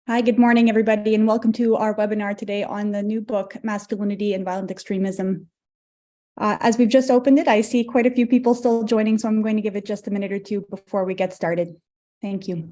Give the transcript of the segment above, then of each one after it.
Hi, good morning, everybody, and welcome to our webinar today on the new book, Masculinity and Violent Extremism. As we've just opened it, I see quite a few people still joining, so I'm going to give it just a minute or two before we get started. Thank you.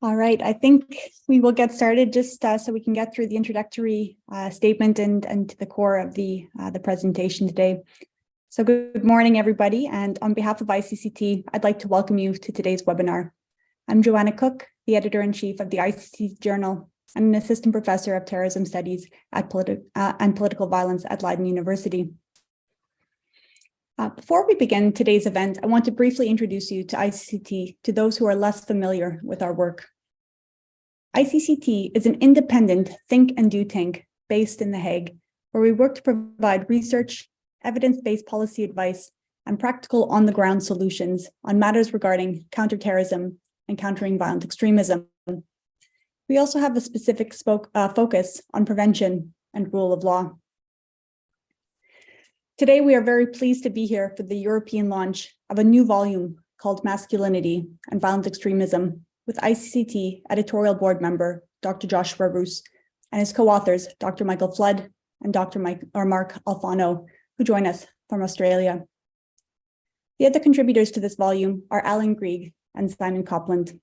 All right, I think we will get started just so we can get through the introductory statement and to the core of the presentation today. So good morning, everybody. And on behalf of ICCT, I'd like to welcome you to today's webinar. I'm Joanna Cook, the editor-in-chief of the ICCT Journal and an assistant professor of terrorism studies and political violence at Leiden University. Before we begin today's event, I want to briefly introduce you to ICCT to those who are less familiar with our work. ICCT is an independent think and do tank based in The Hague, where we work to provide research, evidence-based policy advice, and practical on-the-ground solutions on matters regarding counterterrorism and countering violent extremism. We also have a specific focus on prevention and rule of law. Today, we are very pleased to be here for the European launch of a new volume called Masculinity and Violent Extremism with ICCT editorial board member, Dr. Joshua Roos, and his co-authors, Dr. Michael Flood and Dr. Mark Alfano, who join us from Australia. The other contributors to this volume are Alan Grieg and Simon Copland.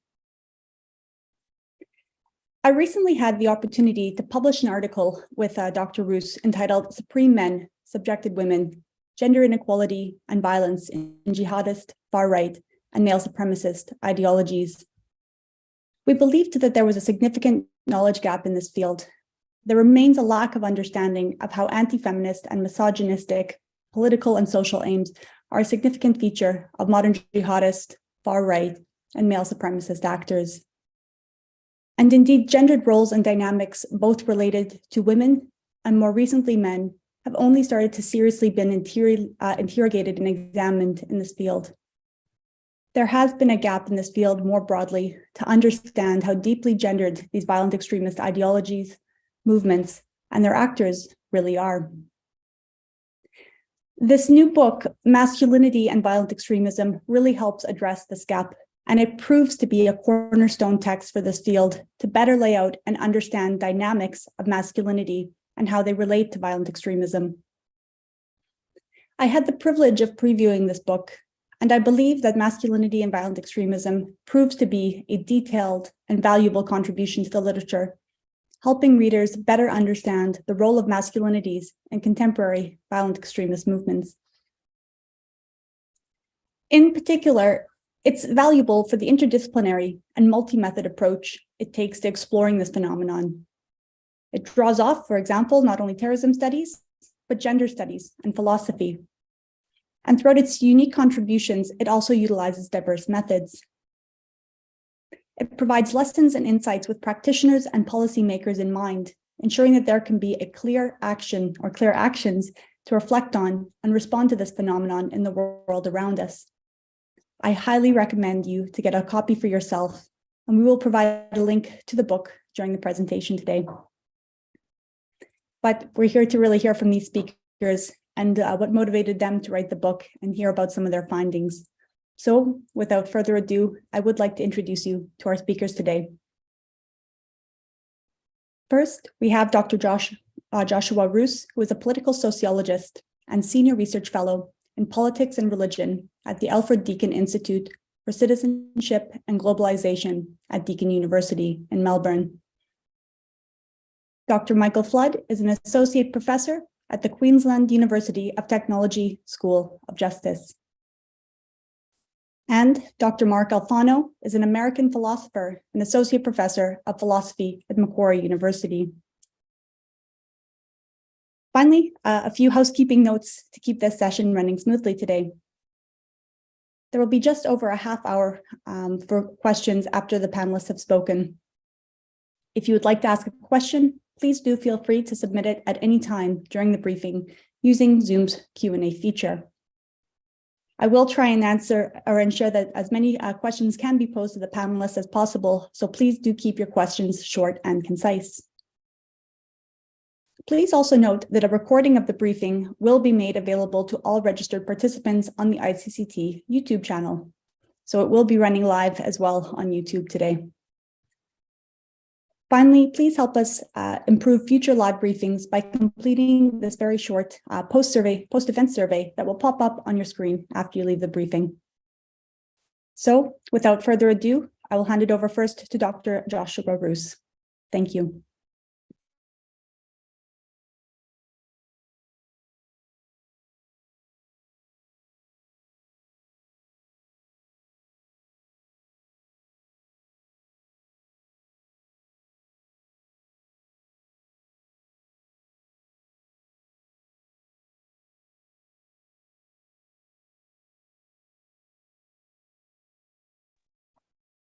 I recently had the opportunity to publish an article with Dr. Roos entitled Supreme Men, Subjected Women, Gender Inequality and Violence in Jihadist, Far-Right, and Male Supremacist Ideologies. We believed that there was a significant knowledge gap in this field. There remains a lack of understanding of how anti-feminist and misogynistic political and social aims are a significant feature of modern jihadist, far-right, and male supremacist actors. And indeed, gendered roles and dynamics, both related to women and more recently men, have only started to seriously been interrogated and examined in this field. There has been a gap in this field more broadly to understand how deeply gendered these violent extremist ideologies, movements, and their actors really are. This new book, Masculinity and Violent Extremism, really helps address this gap, and it proves to be a cornerstone text for this field to better lay out and understand dynamics of masculinity and how they relate to violent extremism. I had the privilege of previewing this book, and I believe that Masculinity and Violent Extremism proves to be a detailed and valuable contribution to the literature, helping readers better understand the role of masculinities in contemporary violent extremist movements. In particular, it's valuable for the interdisciplinary and multi-method approach it takes to exploring this phenomenon. It draws off, for example, not only terrorism studies, but gender studies and philosophy. And throughout its unique contributions, it also utilizes diverse methods. It provides lessons and insights with practitioners and policymakers in mind, ensuring that there can be a clear action or clear actions to reflect on and respond to this phenomenon in the world around us. I highly recommend you to get a copy for yourself, and we will provide a link to the book during the presentation today. But we're here to really hear from these speakers and what motivated them to write the book and hear about some of their findings. So without further ado, I would like to introduce you to our speakers today. First, we have Dr. Joshua Roos, who is a political sociologist and senior research fellow in politics and religion at the Alfred Deakin Institute for Citizenship and Globalization at Deakin University in Melbourne. Dr. Michael Flood is an associate professor at the Queensland University of Technology School of Justice. And Dr. Mark Alfano is an American philosopher and associate professor of philosophy at Macquarie University. Finally, a few housekeeping notes to keep this session running smoothly today. There will be just over a half hour for questions after the panelists have spoken. If you would like to ask a question, please do feel free to submit it at any time during the briefing using Zoom's Q&A feature. I will try and answer or ensure that as many questions can be posed to the panelists as possible, so please do keep your questions short and concise. Please also note that a recording of the briefing will be made available to all registered participants on the ICCT YouTube channel. So it will be running live as well on YouTube today. Finally, please help us improve future live briefings by completing this very short post-event survey that will pop up on your screen after you leave the briefing. So without further ado, I will hand it over first to Dr. Joshua Roos. Thank you.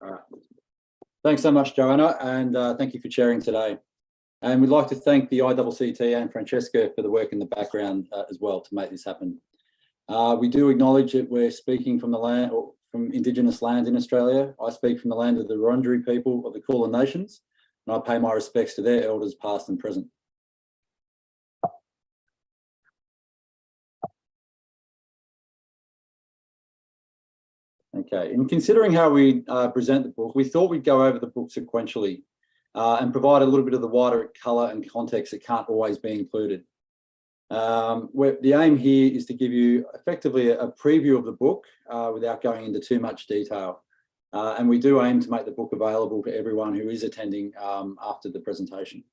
All right. Thanks so much, Joanna, and thank you for chairing today. And we'd like to thank the ICCT and Francesca for the work in the background as well to make this happen. We do acknowledge that we're speaking from the land, or from Indigenous land in Australia. I speak from the land of the Wurundjeri people of the Kulin Nations, and I pay my respects to their elders past and present. Okay, in considering how we present the book, we thought we'd go over the book sequentially and provide a little bit of the wider colour and context that can't always be included. The aim here is to give you effectively a preview of the book without going into too much detail. And we do aim to make the book available to everyone who is attending after the presentation.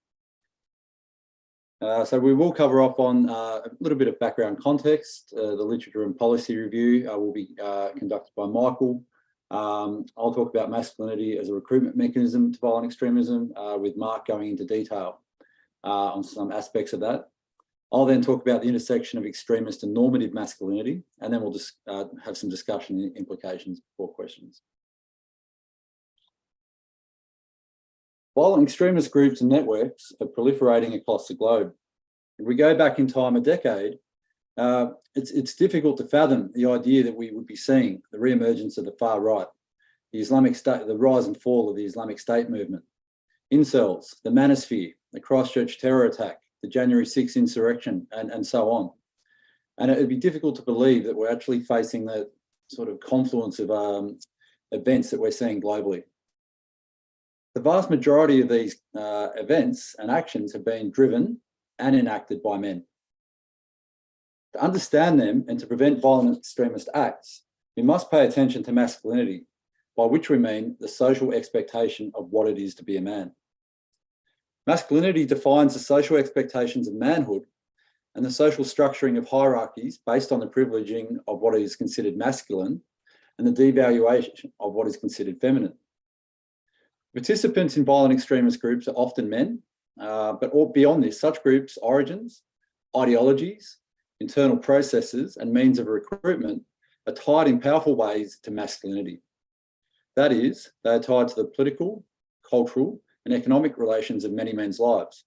So we will cover off on a little bit of background context. The literature and policy review will be conducted by Michael. I'll talk about masculinity as a recruitment mechanism to violent extremism, with Mark going into detail on some aspects of that. I'll then talk about the intersection of extremist and normative masculinity, and then we'll just have some discussion and implications before questions. Violent extremist groups and networks are proliferating across the globe. If we go back in time a decade, it's difficult to fathom the idea that we would be seeing the re-emergence of the far right, the Islamic State, the rise and fall of the Islamic State movement, incels, the Manosphere, the Christchurch terror attack, the January 6th insurrection, and so on. And it would be difficult to believe that we're actually facing the sort of confluence of events that we're seeing globally. The vast majority of these events and actions have been driven and enacted by men. To understand them and to prevent violent extremist acts, we must pay attention to masculinity, by which we mean the social expectation of what it is to be a man. Masculinity defines the social expectations of manhood and the social structuring of hierarchies based on the privileging of what is considered masculine and the devaluation of what is considered feminine. Participants in violent extremist groups are often men, but beyond this, such groups' origins, ideologies, internal processes, and means of recruitment are tied in powerful ways to masculinity. That is, they are tied to the political, cultural, and economic relations of many men's lives,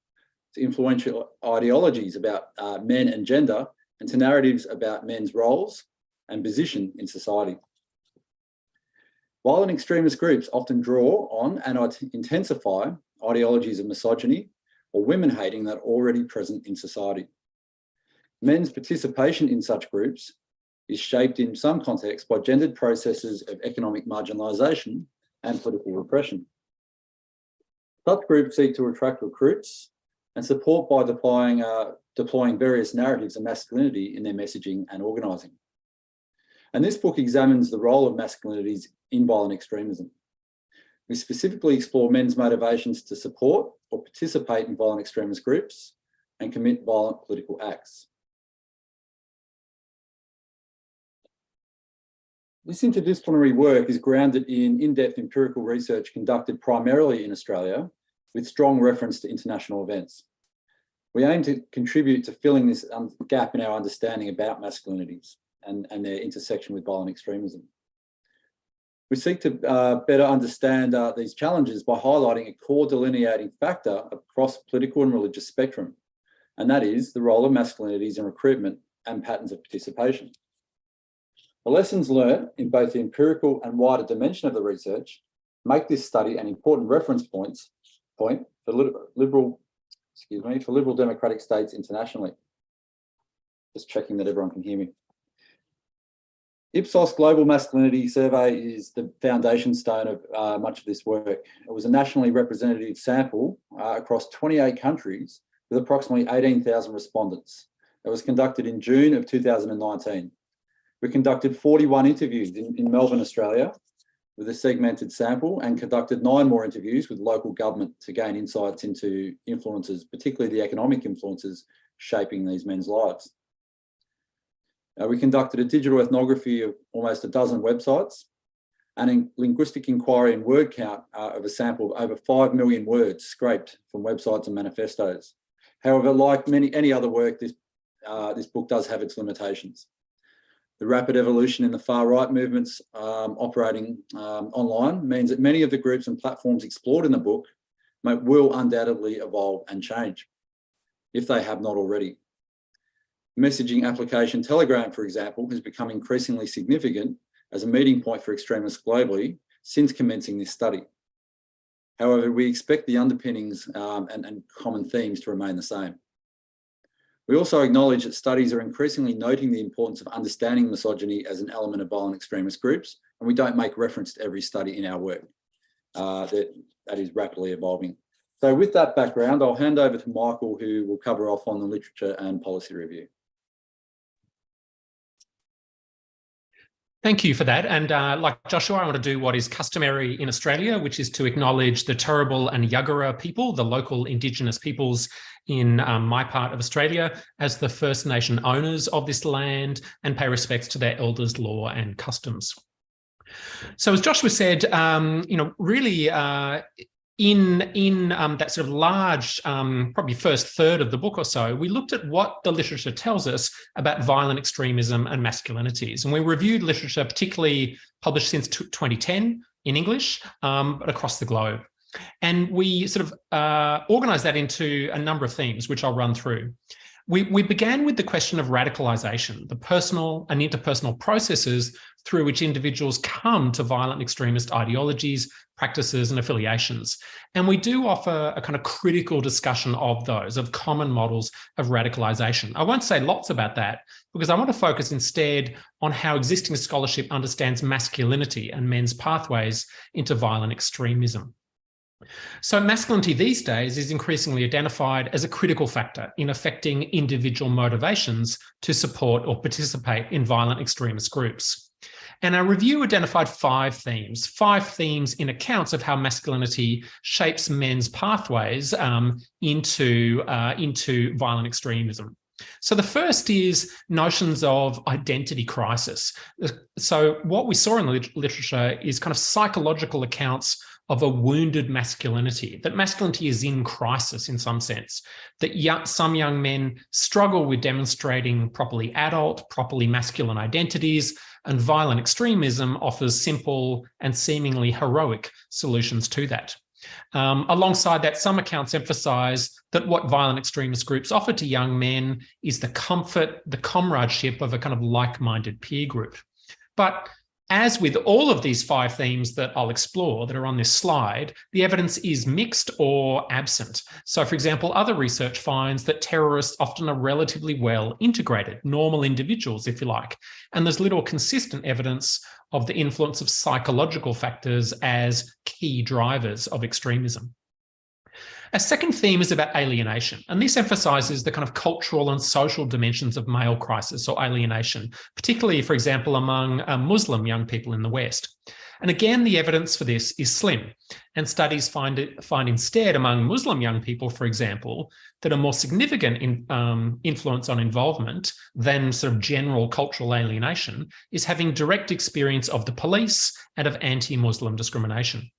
to influential ideologies about men and gender, and to narratives about men's roles and position in society. Violent extremist groups often draw on and intensify ideologies of misogyny or women hating that are already present in society. Men's participation in such groups is shaped in some contexts by gendered processes of economic marginalisation and political repression. Such groups seek to attract recruits and support by deploying various narratives of masculinity in their messaging and organising. And this book examines the role of masculinities in violent extremism. We specifically explore men's motivations to support or participate in violent extremist groups and commit violent political acts. This interdisciplinary work is grounded in in-depth empirical research conducted primarily in Australia with strong reference to international events. We aim to contribute to filling this gap in our understanding about masculinities and their intersection with violent extremism. We seek to better understand these challenges by highlighting a core delineating factor across political and religious spectrum, and that is the role of masculinities in recruitment and patterns of participation. The lessons learned in both the empirical and wider dimension of the research make this study an important reference point for liberal democratic states internationally. Just checking that everyone can hear me. Ipsos Global Masculinity Survey is the foundation stone of much of this work. It was a nationally representative sample across 28 countries with approximately 18,000 respondents. It was conducted in June of 2019. We conducted 41 interviews in Melbourne, Australia, with a segmented sample, and conducted 9 more interviews with local government to gain insights into influences, particularly the economic influences shaping these men's lives. We conducted a digital ethnography of almost a dozen websites and a linguistic inquiry and word count of a sample of over 5 million words scraped from websites and manifestos. However, like any other work, this book does have its limitations. The rapid evolution in the far-right movements operating online means that many of the groups and platforms explored in the book will undoubtedly evolve and change, if they have not already. Messaging application Telegram, for example, has become increasingly significant as a meeting point for extremists globally since commencing this study. However, we expect the underpinnings and common themes to remain the same. We also acknowledge that studies are increasingly noting the importance of understanding misogyny as an element of violent extremist groups, and we don't make reference to every study in our work that is rapidly evolving. So with that background, I'll hand over to Michael, who will cover off on the literature and policy review. Thank you for that. And like Joshua, I want to do what is customary in Australia, which is to acknowledge the Turrbal and Yagara people, the local Indigenous peoples in my part of Australia, as the First Nation owners of this land, and pay respects to their elders' law and customs. So as Joshua said, really in that sort of large, probably first third of the book or so, we looked at what the literature tells us about violent extremism and masculinities. And we reviewed literature particularly published since 2010 in English, but across the globe. And we sort of organised that into a number of themes, which I'll run through. We began with the question of radicalisation, the personal and interpersonal processes through which individuals come to violent extremist ideologies, practices and affiliations. And we do offer a kind of critical discussion of those, of common models of radicalisation. I won't say lots about that because I want to focus instead on how existing scholarship understands masculinity and men's pathways into violent extremism. So masculinity these days is increasingly identified as a critical factor in affecting individual motivations to support or participate in violent extremist groups. And our review identified 5 themes in accounts of how masculinity shapes men's pathways into violent extremism. So the first is notions of identity crisis. So what we saw in the literature is kind of psychological accounts of a wounded masculinity, that masculinity is in crisis in some sense, that some young men struggle with demonstrating properly adult, properly masculine identities, and violent extremism offers simple and seemingly heroic solutions to that. Alongside that, some accounts emphasise that what violent extremist groups offer to young men is the comfort, the comradeship of a kind of like-minded peer group. But as with all of these 5 themes that I'll explore that are on this slide, the evidence is mixed or absent. So, for example, other research finds that terrorists often are relatively well integrated, normal individuals, if you like, and there's little consistent evidence of the influence of psychological factors as key drivers of extremism. A second theme is about alienation, and this emphasises the kind of cultural and social dimensions of male crisis or alienation, particularly, for example, among Muslim young people in the West. And again, the evidence for this is slim. And studies find instead among Muslim young people, for example, that a more significant influence on involvement than sort of general cultural alienation is having direct experience of the police and of anti-Muslim discrimination.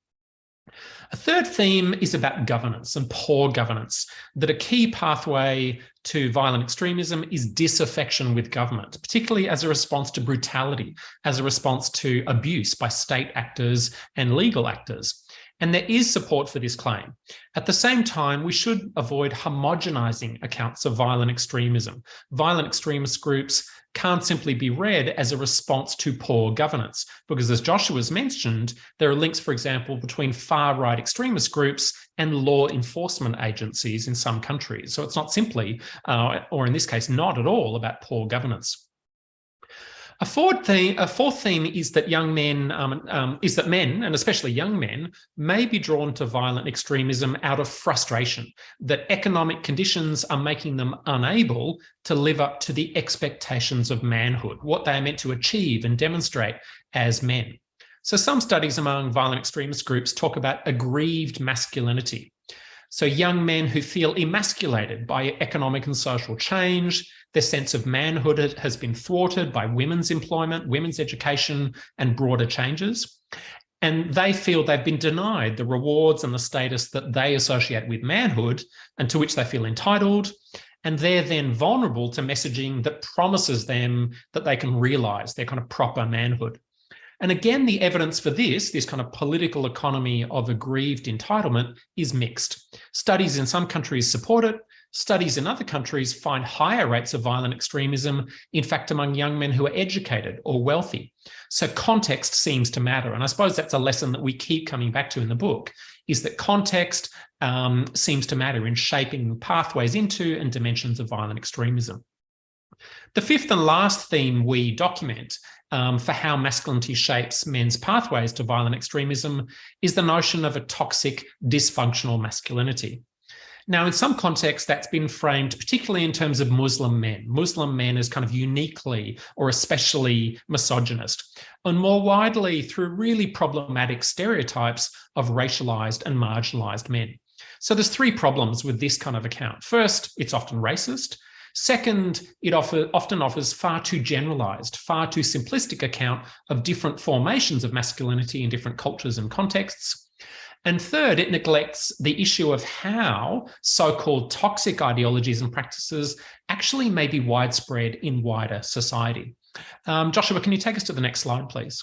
A third theme is about governance and poor governance, that a key pathway to violent extremism is disaffection with government, particularly as a response to brutality, as a response to abuse by state actors and legal actors. And there is support for this claim. At the same time, we should avoid homogenizing accounts of violent extremism. Violent extremist groups can't simply be read as a response to poor governance, because as Joshua's mentioned, there are links, for example, between far-right extremist groups and law enforcement agencies in some countries. So it's not simply, or in this case, not at all about poor governance. A fourth theme is that men, and especially young men, may be drawn to violent extremism out of frustration, that economic conditions are making them unable to live up to the expectations of manhood, what they are meant to achieve and demonstrate as men. So some studies among violent extremist groups talk about aggrieved masculinity. So young men who feel emasculated by economic and social change, their sense of manhood has been thwarted by women's employment, women's education, and broader changes. And they feel they've been denied the rewards and the status that they associate with manhood and to which they feel entitled. And they're then vulnerable to messaging that promises them that they can realise their kind of proper manhood. And again, the evidence for this kind of political economy of aggrieved entitlement is mixed. Studies in some countries support it. Studies in other countries find higher rates of violent extremism, in fact, among young men who are educated or wealthy. So context seems to matter. And I suppose that's a lesson that we keep coming back to in the book, is that context seems to matter in shaping pathways into and dimensions of violent extremism. The fifth and last theme we document for how masculinity shapes men's pathways to violent extremism is the notion of a toxic, dysfunctional masculinity. Now, in some contexts, that's been framed particularly in terms of Muslim men as kind of uniquely or especially misogynist, and more widely through really problematic stereotypes of racialized and marginalized men. So there's three problems with this kind of account. First, it's often racist. Second, it often offers far too generalized, far too simplistic account of different formations of masculinity in different cultures and contexts. And third, it neglects the issue of how so-called toxic ideologies and practices actually may be widespread in wider society. Joshua, can you take us to the next slide, please?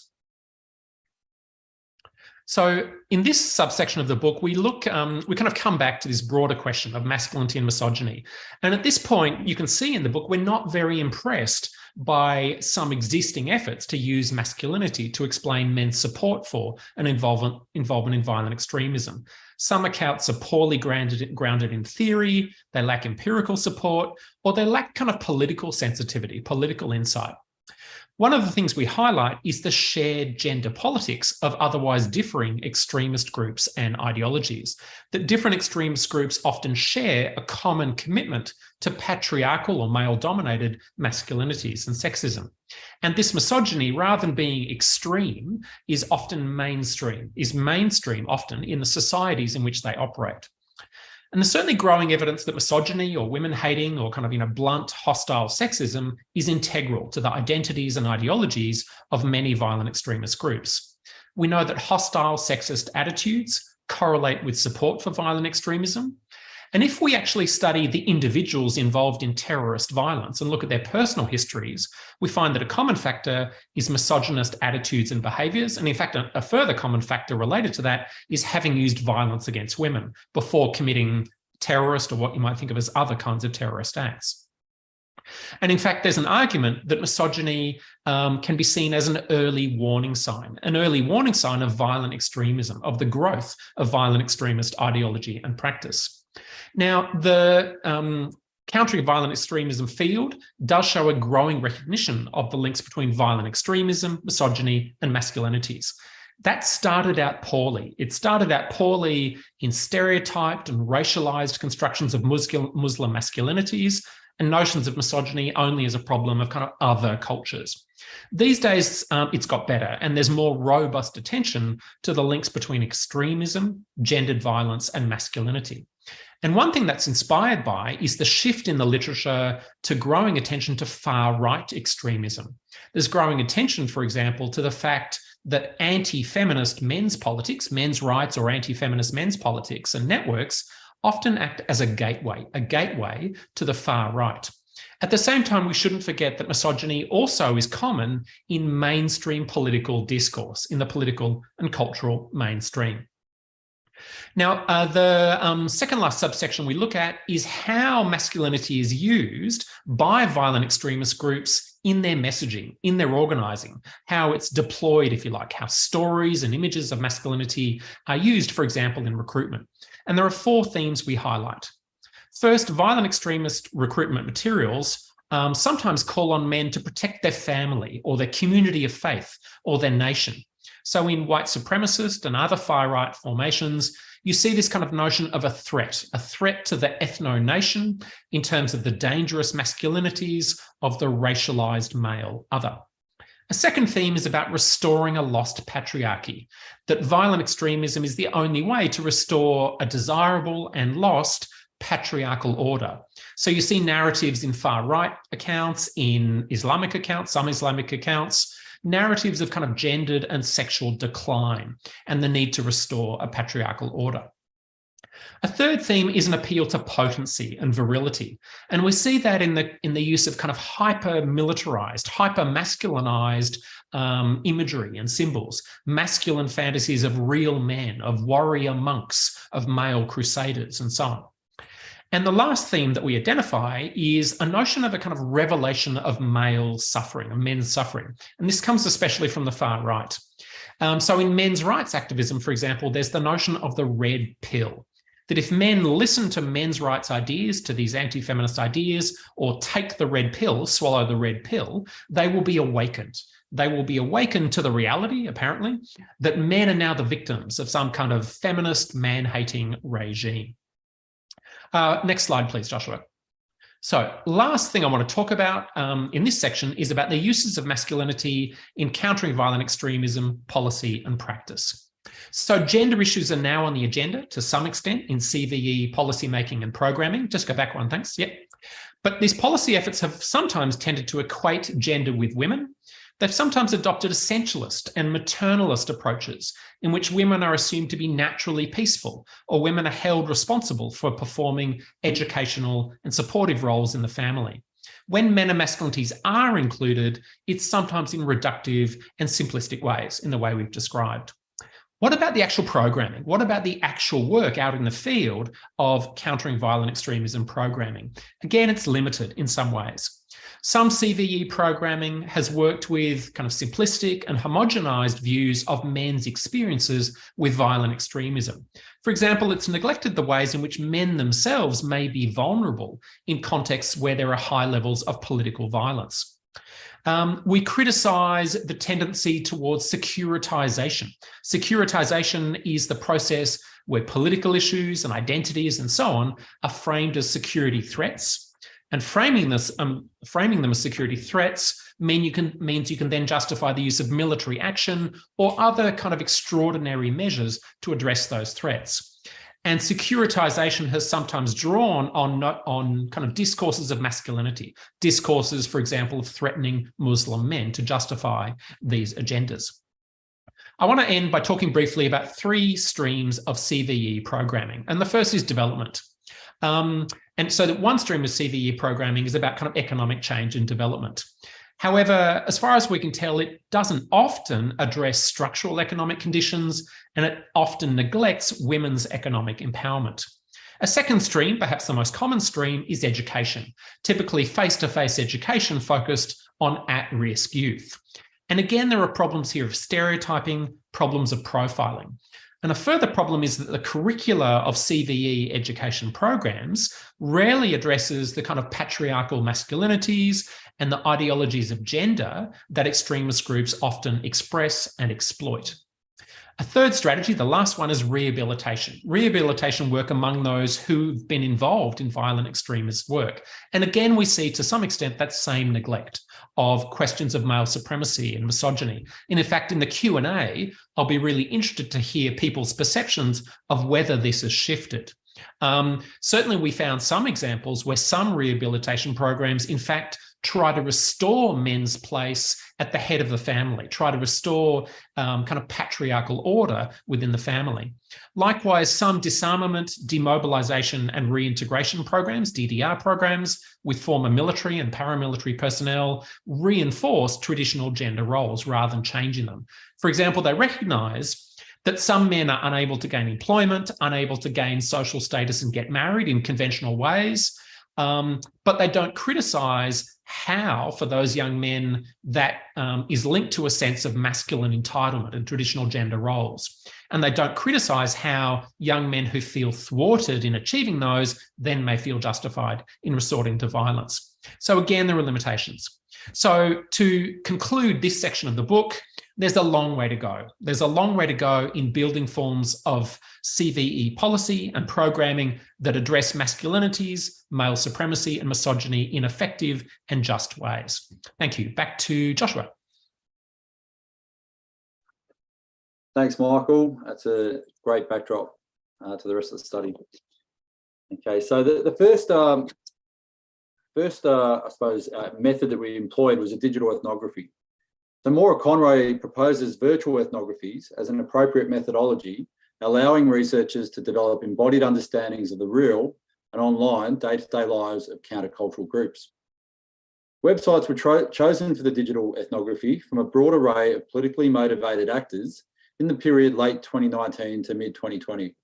So in this subsection of the book, we kind of come back to this broader question of masculinity and misogyny. And at this point, you can see in the book, we're not very impressed by some existing efforts to use masculinity to explain men's support for an involvement in violent extremism. Some accounts are poorly grounded in theory, they lack empirical support, or they lack kind of political sensitivity, political insight. One of the things we highlight is the shared gender politics of otherwise differing extremist groups and ideologies, that different extremist groups often share a common commitment to patriarchal or male-dominated masculinities and sexism. And this misogyny, rather than being extreme, is mainstream often in the societies in which they operate. And there's certainly growing evidence that misogyny or women hating or kind of, blunt, hostile sexism is integral to the identities and ideologies of many violent extremist groups. We know that hostile sexist attitudes correlate with support for violent extremism. And if we actually study the individuals involved in terrorist violence and look at their personal histories, we find that a common factor is misogynist attitudes and behaviours. And in fact, a further common factor related to that is having used violence against women before committing terrorist or what you might think of as other kinds of terrorist acts. And in fact, there's an argument that misogyny can be seen as an early warning sign of violent extremism, of the growth of violent extremist ideology and practice. Now, the countering violent extremism field does show a growing recognition of the links between violent extremism, misogyny, and masculinities. That started out poorly. It started out poorly in stereotyped and racialized constructions of Muslim masculinities, and notions of misogyny only as a problem of kind of other cultures. These days, it's got better, and there's more robust attention to the links between extremism, gendered violence, and masculinity. And one thing that's inspired by is the shift in the literature to growing attention to far-right extremism. There's growing attention, for example, to the fact that anti-feminist men's politics, men's rights or anti-feminist men's politics and networks often act as a gateway to the far right. At the same time, we shouldn't forget that misogyny also is common in mainstream political discourse, in the political and cultural mainstream. Now, the second last subsection we look at is how masculinity is used by violent extremist groups in their messaging, in their organising, how it's deployed, if you like, how stories and images of masculinity are used, for example, in recruitment. And there are 4 themes we highlight. First, violent extremist recruitment materials sometimes call on men to protect their family or their community of faith or their nation. So in white supremacist and other far-right formations, you see this kind of notion of a threat to the ethno-nation in terms of the dangerous masculinities of the racialized male other. A second theme is about restoring a lost patriarchy, that violent extremism is the only way to restore a desirable and lost patriarchal order. So you see narratives in far-right accounts, in Islamic accounts, some Islamic accounts, narratives of kind of gendered and sexual decline and the need to restore a patriarchal order. A third theme is an appeal to potency and virility. And we see that in the use of kind of hyper-militarized, hyper-masculinized imagery and symbols, masculine fantasies of real men, of warrior monks, of male crusaders, and so on. And the last theme that we identify is a notion of a kind of revelation of male suffering, of men's suffering. And this comes especially from the far right. So in men's rights activism, for example, there's the notion of the red pill, that if men listen to men's rights ideas, to these anti-feminist ideas, or take the red pill, swallow the red pill, they will be awakened. They will be awakened to the reality, apparently, that men are now the victims of some kind of feminist, man-hating regime. Next slide, please, Joshua. So last thing I want to talk about in this section is about the uses of masculinity in countering violent extremism, policy and practice. So gender issues are now on the agenda to some extent in CVE policymaking and programming. Just go back one, thanks. Yep. But these policy efforts have sometimes tended to equate gender with women. They've sometimes adopted essentialist and maternalist approaches in which women are assumed to be naturally peaceful, or women are held responsible for performing educational and supportive roles in the family. When men and masculinities are included, it's sometimes in reductive and simplistic ways, in the way we've described. What about the actual programming? What about the actual work out in the field of countering violent extremism programming? Again, it's limited in some ways. Some CVE programming has worked with kind of simplistic and homogenized views of men's experiences with violent extremism. For example, it's neglected the ways in which men themselves may be vulnerable in contexts where there are high levels of political violence. We criticise the tendency towards securitization. Securitization is the process where political issues and identities and so on are framed as security threats. And framing them as security threats means you can then justify the use of military action or other kind of extraordinary measures to address those threats. And securitization has sometimes drawn on kind of discourses of masculinity, discourses, for example, of threatening Muslim men to justify these agendas. I want to end by talking briefly about 3 streams of CVE programming. And the first is development. And so that one stream of CVE programming is about kind of economic change and development. However, as far as we can tell, it doesn't often address structural economic conditions, and it often neglects women's economic empowerment. A second stream, perhaps the most common stream, is education, typically face-to-face education focused on at-risk youth. And again, there are problems here of stereotyping, problems of profiling. And a further problem is that the curricula of CVE education programs rarely addresses the kind of patriarchal masculinities and the ideologies of gender that extremist groups often express and exploit. A third strategy, the last one, is rehabilitation. Rehabilitation work among those who've been involved in violent extremist work. And again, we see to some extent that same neglect of questions of male supremacy and misogyny. And in fact, in the Q&A, I'll be really interested to hear people's perceptions of whether this has shifted. Certainly, we found some examples where some rehabilitation programs, in fact, try to restore men's place at the head of the family, try to restore kind of patriarchal order within the family. Likewise, some disarmament, demobilization and reintegration programs, DDR programs, with former military and paramilitary personnel reinforce traditional gender roles rather than changing them. For example, they recognize that some men are unable to gain employment, unable to gain social status and get married in conventional ways, but they don't criticize how, for those young men, that is linked to a sense of masculine entitlement and traditional gender roles. And they don't criticize how young men who feel thwarted in achieving those then may feel justified in resorting to violence. So again, there are limitations. So to conclude this section of the book, there's a long way to go. There's a long way to go in building forms of CVE policy and programming that address masculinities, male supremacy and misogyny in effective and just ways. Thank you. Back to Joshua. Thanks, Michael. That's a great backdrop to the rest of the study. Okay, so the first I suppose, method that we employed was a digital ethnography. So Maura Conroy proposes virtual ethnographies as an appropriate methodology, allowing researchers to develop embodied understandings of the real and online day-to-day lives of countercultural groups. Websites were chosen for the digital ethnography from a broad array of politically motivated actors in the period late 2019 to mid-2020.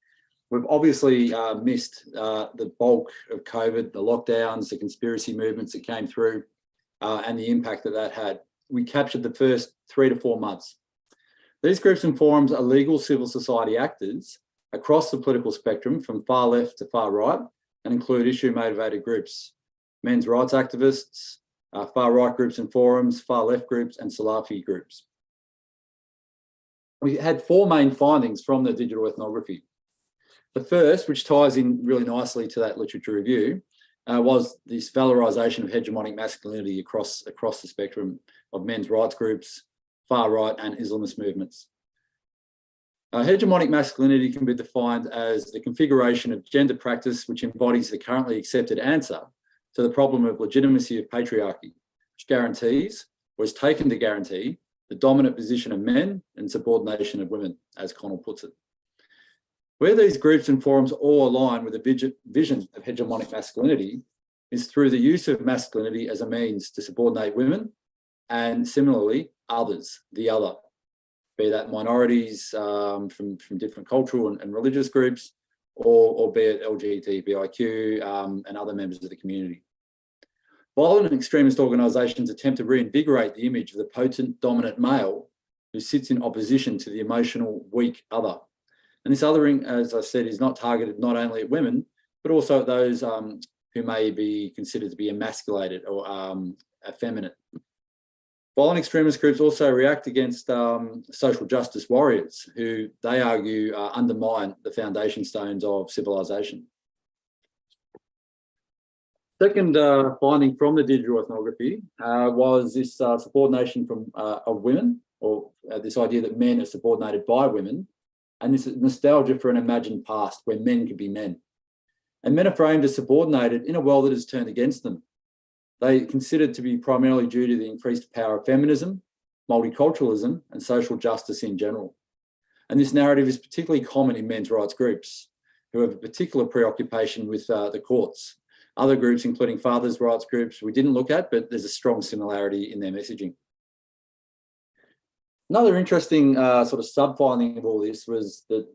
We've obviously missed the bulk of COVID, the lockdowns, the conspiracy movements that came through, and the impact that that had. We captured the first 3 to 4 months. These groups and forums are legal civil society actors across the political spectrum from far left to far right and include issue-motivated groups, men's rights activists, far right groups and forums, far left groups and Salafi groups. We had 4 main findings from the digital ethnography. The first, which ties in really nicely to that literature review, was this valorisation of hegemonic masculinity across the spectrum of men's rights groups, far right and Islamist movements. Hegemonic masculinity can be defined as the configuration of gender practice which embodies the currently accepted answer to the problem of legitimacy of patriarchy, which guarantees, or is taken to guarantee, the dominant position of men and subordination of women, as Connell puts it. Where these groups and forums all align with a vision of hegemonic masculinity is through the use of masculinity as a means to subordinate women and similarly others, the other, be that minorities from different cultural and religious groups or be it LGBTIQ and other members of the community. Violent and extremist organisations attempt to reinvigorate the image of the potent dominant male who sits in opposition to the emotional weak other. And this othering, as I said, is not targeted not only at women, but also at those who may be considered to be emasculated or effeminate. Violent extremist groups also react against social justice warriors who they argue undermine the foundation stones of civilization. Second finding from the digital ethnography was this subordination of women, or this idea that men are subordinated by women, and this nostalgia for an imagined past where men could be men. And men are framed as subordinated in a world that has turned against them. They considered to be primarily due to the increased power of feminism, multiculturalism, and social justice in general. And this narrative is particularly common in men's rights groups, who have a particular preoccupation with the courts. Other groups, including fathers' rights groups, we didn't look at, but there's a strong similarity in their messaging. Another interesting sort of sub-finding of all this was that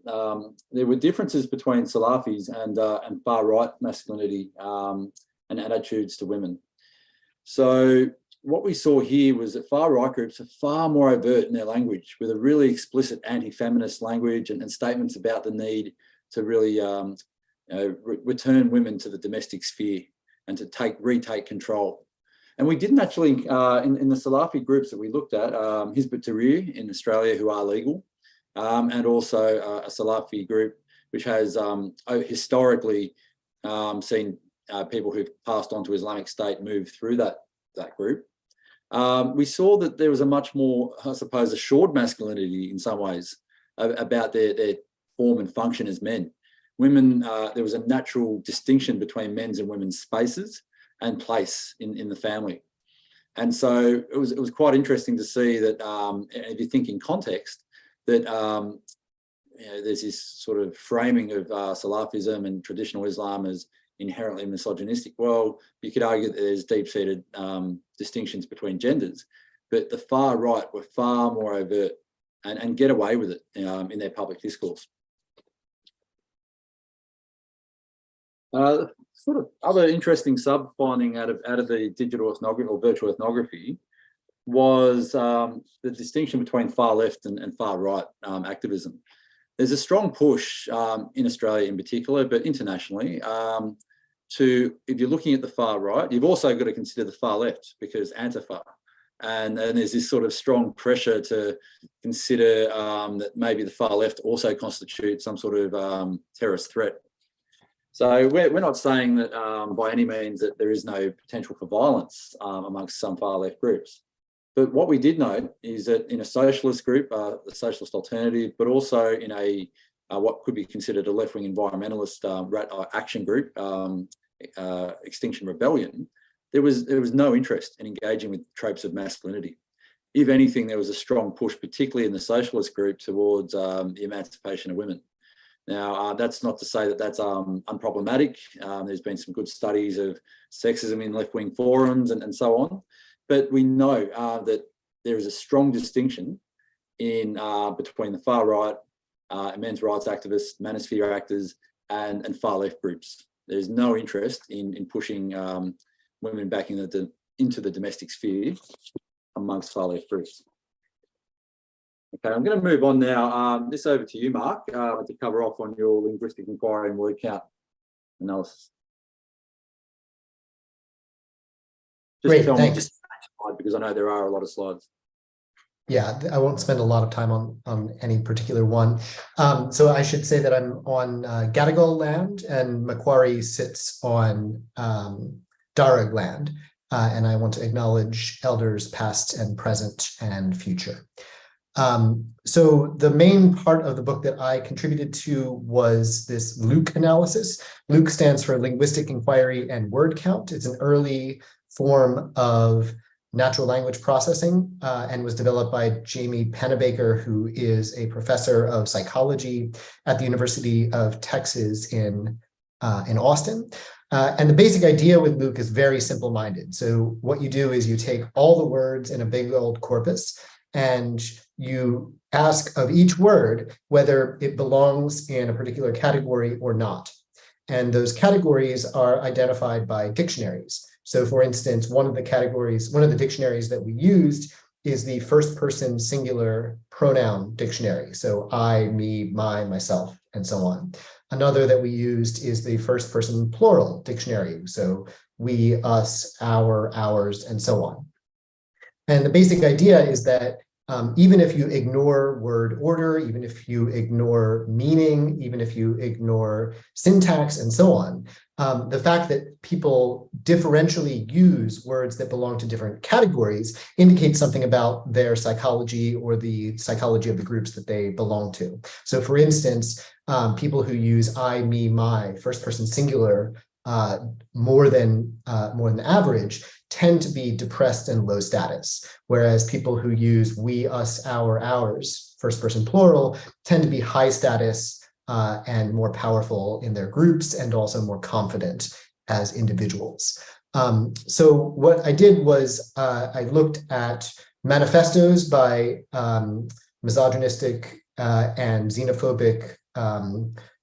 there were differences between Salafis and far-right masculinity and attitudes to women. So what we saw here was that far-right groups are far more overt in their language, with a really explicit anti-feminist language and statements about the need to really return women to the domestic sphere and to retake control. And we didn't actually, in the Salafi groups that we looked at, Hizb ut-Tahrir in Australia, who are legal, and also a Salafi group, which has historically seen people who've passed on to Islamic State move through that group. We saw that there was a much more, I suppose, assured masculinity in some ways about their form and function as men. Women, there was a natural distinction between men's and women's spaces and place in the family. And so it was quite interesting to see that, if you think in context, that there's this sort of framing of Salafism and traditional Islam as inherently misogynistic. Well, you could argue that there's deep-seated distinctions between genders, but the far right were far more overt and get away with it in their public discourse. Sort of other interesting sub-finding out of the digital ethnography or virtual ethnography was the distinction between far left and far right activism. There's a strong push in Australia in particular, but internationally, if you're looking at the far right, you've also got to consider the far left, because Antifa. And there's this sort of strong pressure to consider that maybe the far left also constitutes some sort of terrorist threat. So we're not saying that by any means that there is no potential for violence amongst some far left groups. But what we did note is that in a socialist group, the Socialist Alternative, but also in a what could be considered a left-wing environmentalist action group, Extinction Rebellion, there was no interest in engaging with tropes of masculinity. If anything, there was a strong push, particularly in the socialist group, towards the emancipation of women. Now, that's not to say that that's unproblematic. There's been some good studies of sexism in left-wing forums and so on. But we know that there is a strong distinction between the far right, men's rights activists, manosphere actors, and far left groups. There's no interest in pushing women back into the domestic sphere amongst far left groups. Okay, I'm going to move on now. This over to you, Mark, to cover off on your linguistic inquiry and word count analysis. Great, thanks. Because I know there are a lot of slides. Yeah, I won't spend a lot of time on any particular one. So I should say that I'm on Gadigal land, and Macquarie sits on Darug land. And I want to acknowledge elders past and present and future. So the main part of the book that I contributed to was this LINQ analysis. LINQ stands for Linguistic Inquiry and Word Count. It's an early form of natural language processing and was developed by Jamie Pennebaker, who is a professor of psychology at the University of Texas in Austin. And the basic idea with LINQ is very simple-minded. So what you do is you take all the words in a big old corpus and you ask of each word whether it belongs in a particular category or not. And those categories are identified by dictionaries. So for instance, one of the dictionaries that we used is the first person singular pronoun dictionary. So I, me, my, myself, and so on. Another that we used is the first person plural dictionary. So we, us, our, ours, and so on. And the basic idea is that even if you ignore word order, even if you ignore meaning, even if you ignore syntax and so on, the fact that people differentially use words that belong to different categories indicates something about their psychology or the psychology of the groups that they belong to. So for instance, people who use I, me, my, first person singular more than average tend to be depressed and low status, whereas people who use we, us, our, ours, first person plural, tend to be high status and more powerful in their groups and also more confident as individuals. So what I did was I looked at manifestos by misogynistic and xenophobic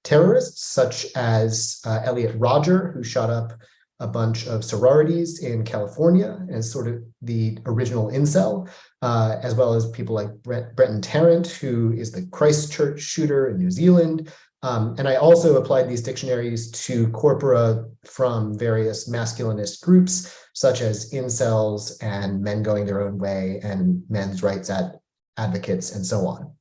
terrorists, such as Elliot Rodger, who shot up a bunch of sororities in California and sort of the original incel, as well as people like Brenton Tarrant, who is the Christchurch shooter in New Zealand. And I also applied these dictionaries to corpora from various masculinist groups, such as incels and men going their own way and men's rights advocates and so on.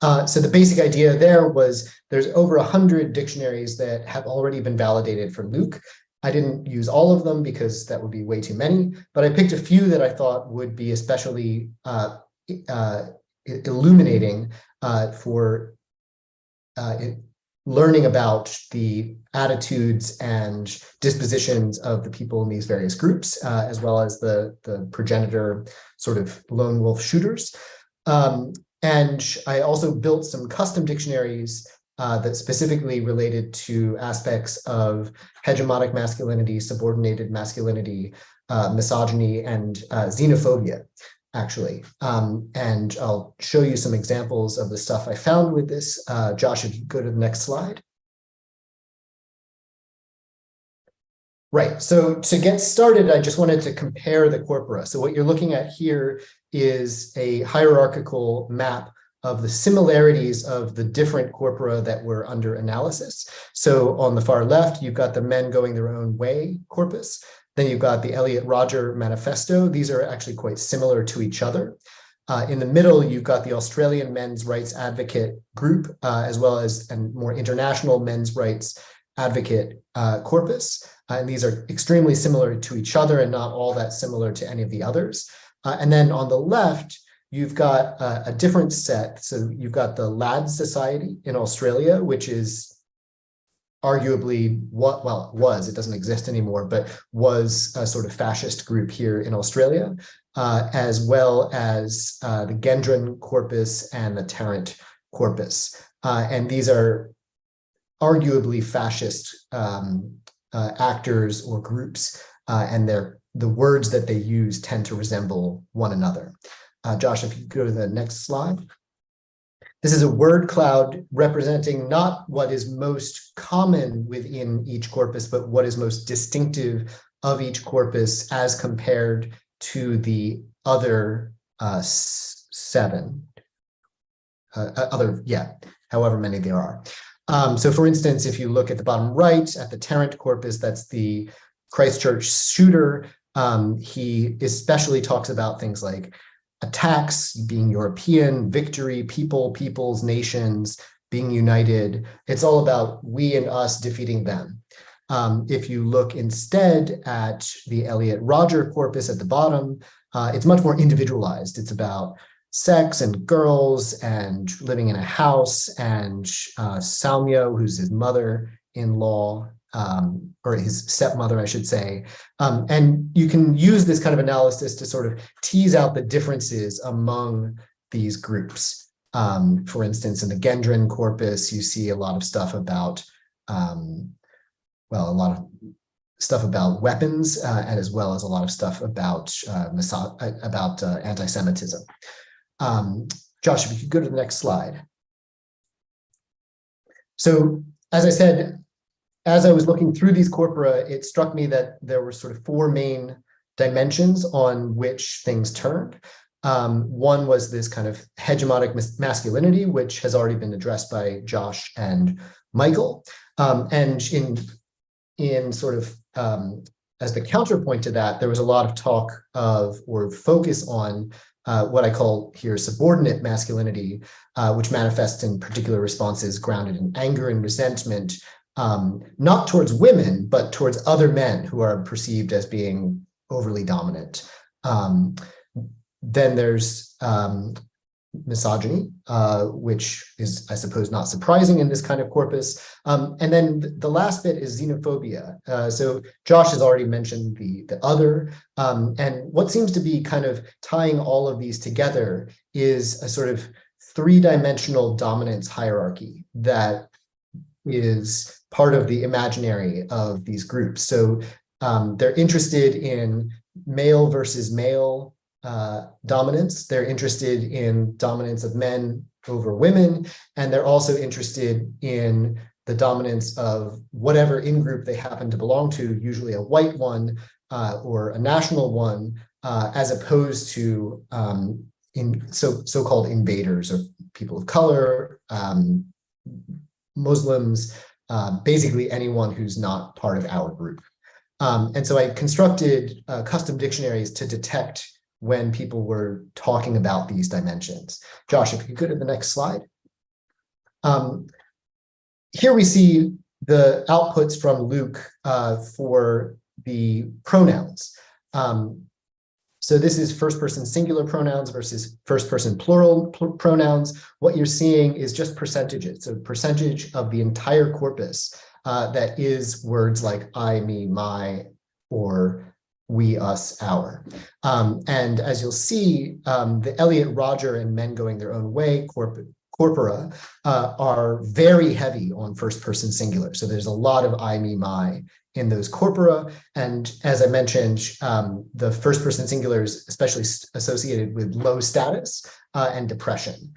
So the basic idea there was there's over 100 dictionaries that have already been validated for Luke. I didn't use all of them because that would be way too many, but I picked a few that I thought would be especially illuminating for learning about the attitudes and dispositions of the people in these various groups, as well as the progenitor sort of lone wolf shooters. And I also built some custom dictionaries that specifically related to aspects of hegemonic masculinity, subordinated masculinity, misogyny, and xenophobia, actually. And I'll show you some examples of the stuff I found with this. Josh, if you go to the next slide. Right, so to get started, I just wanted to compare the corpora. So what you're looking at here is a hierarchical map of the similarities of the different corpora that were under analysis. So on the far left, you've got the men going their own way corpus. Then you've got the Elliott-Rodger Manifesto. These are actually quite similar to each other. In the middle, you've got the Australian Men's Rights Advocate Group, as well as a more international men's rights advocate corpus. And these are extremely similar to each other and not all that similar to any of the others. And then on the left, you've got a different set. So you've got the Lads Society in Australia, which is arguably it doesn't exist anymore, but was a sort of fascist group here in Australia, as well as the Gendron corpus and the Tarrant corpus. And these are arguably fascist actors or groups, and the words that they use tend to resemble one another. Josh, if you go to the next slide. This is a word cloud representing not what is most common within each corpus, but what is most distinctive of each corpus as compared to the other seven, however many there are. So for instance, if you look at the bottom right at the Tarrant corpus, that's the Christchurch shooter. He especially talks about things like attacks, being European, victory, peoples, nations, being united. It's all about we and us defeating them. If you look instead at the Elliott-Rodger corpus at the bottom, it's much more individualized. It's about sex and girls and living in a house, and Saumyo, who's his mother-in-law, or his stepmother, I should say. And you can use this kind of analysis to sort of tease out the differences among these groups. For instance, in the Gendron corpus, you see a lot of stuff about, weapons, and as well as a lot of stuff about anti-Semitism. Josh, if you could go to the next slide. So, as I said, as I was looking through these corpora, it struck me that there were sort of four main dimensions on which things turned. One was this kind of hegemonic masculinity, which has already been addressed by Josh and Michael. And in sort of as the counterpoint to that, there was a lot of talk of or focus on what I call here subordinate masculinity, which manifests in particular responses grounded in anger and resentment, not towards women, but towards other men who are perceived as being overly dominant. Then there's misogyny, which is, I suppose, not surprising in this kind of corpus. And then the last bit is xenophobia. So Josh has already mentioned the other. And what seems to be kind of tying all of these together is a sort of three-dimensional dominance hierarchy that is part of the imaginary of these groups. So they're interested in male versus male dominance. They're interested in dominance of men over women, and they're also interested in the dominance of whatever in-group they happen to belong to, usually a white one or a national one, as opposed to so-called invaders or people of color, Muslims, basically anyone who's not part of our group. And so I constructed custom dictionaries to detect when people were talking about these dimensions. Josh, if you could go to the next slide. Here we see the outputs from Luke for the pronouns. So this is first person singular pronouns versus first person plural pronouns. What you're seeing is just percentages, so percentage of the entire corpus that is words like I, me, my, or we, us, our. And as you'll see, the Elliott, Rodger, and Men Going Their Own Way corpora are very heavy on first person singular. So there's a lot of I, me, my in those corpora. And as I mentioned, the first person singular is especially associated with low status and depression,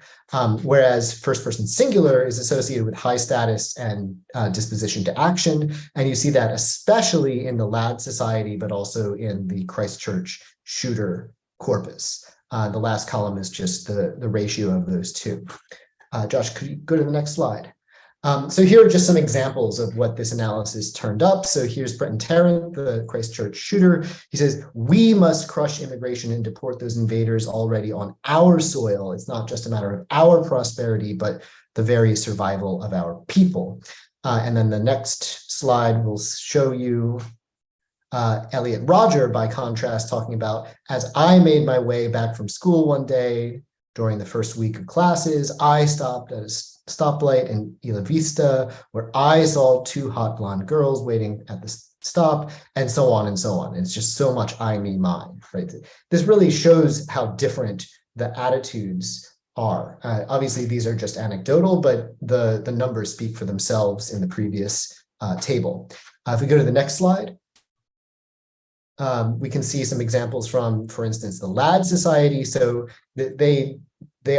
whereas first person singular is associated with high status and disposition to action. And you see that especially in the Ladd Society, but also in the Christchurch shooter corpus. The last column is just the ratio of those two. Josh, could you go to the next slide? So here are just some examples of what this analysis turned up. So here's Brenton Tarrant, the Christchurch shooter. He says, we must crush immigration and deport those invaders already on our soil. It's not just a matter of our prosperity, but the very survival of our people. And then the next slide will show you Elliott Rodger, by contrast, talking about, as I made my way back from school one day during the first week of classes, I stopped at a stoplight in Isla Vista, where I saw two hot blonde girls waiting at the stop, and so on and so on. It's just so much I, me, mine, right? This really shows how different the attitudes are. Obviously, these are just anecdotal, but the numbers speak for themselves in the previous table. If we go to the next slide, we can see some examples from, for instance, the Ladd Society. So they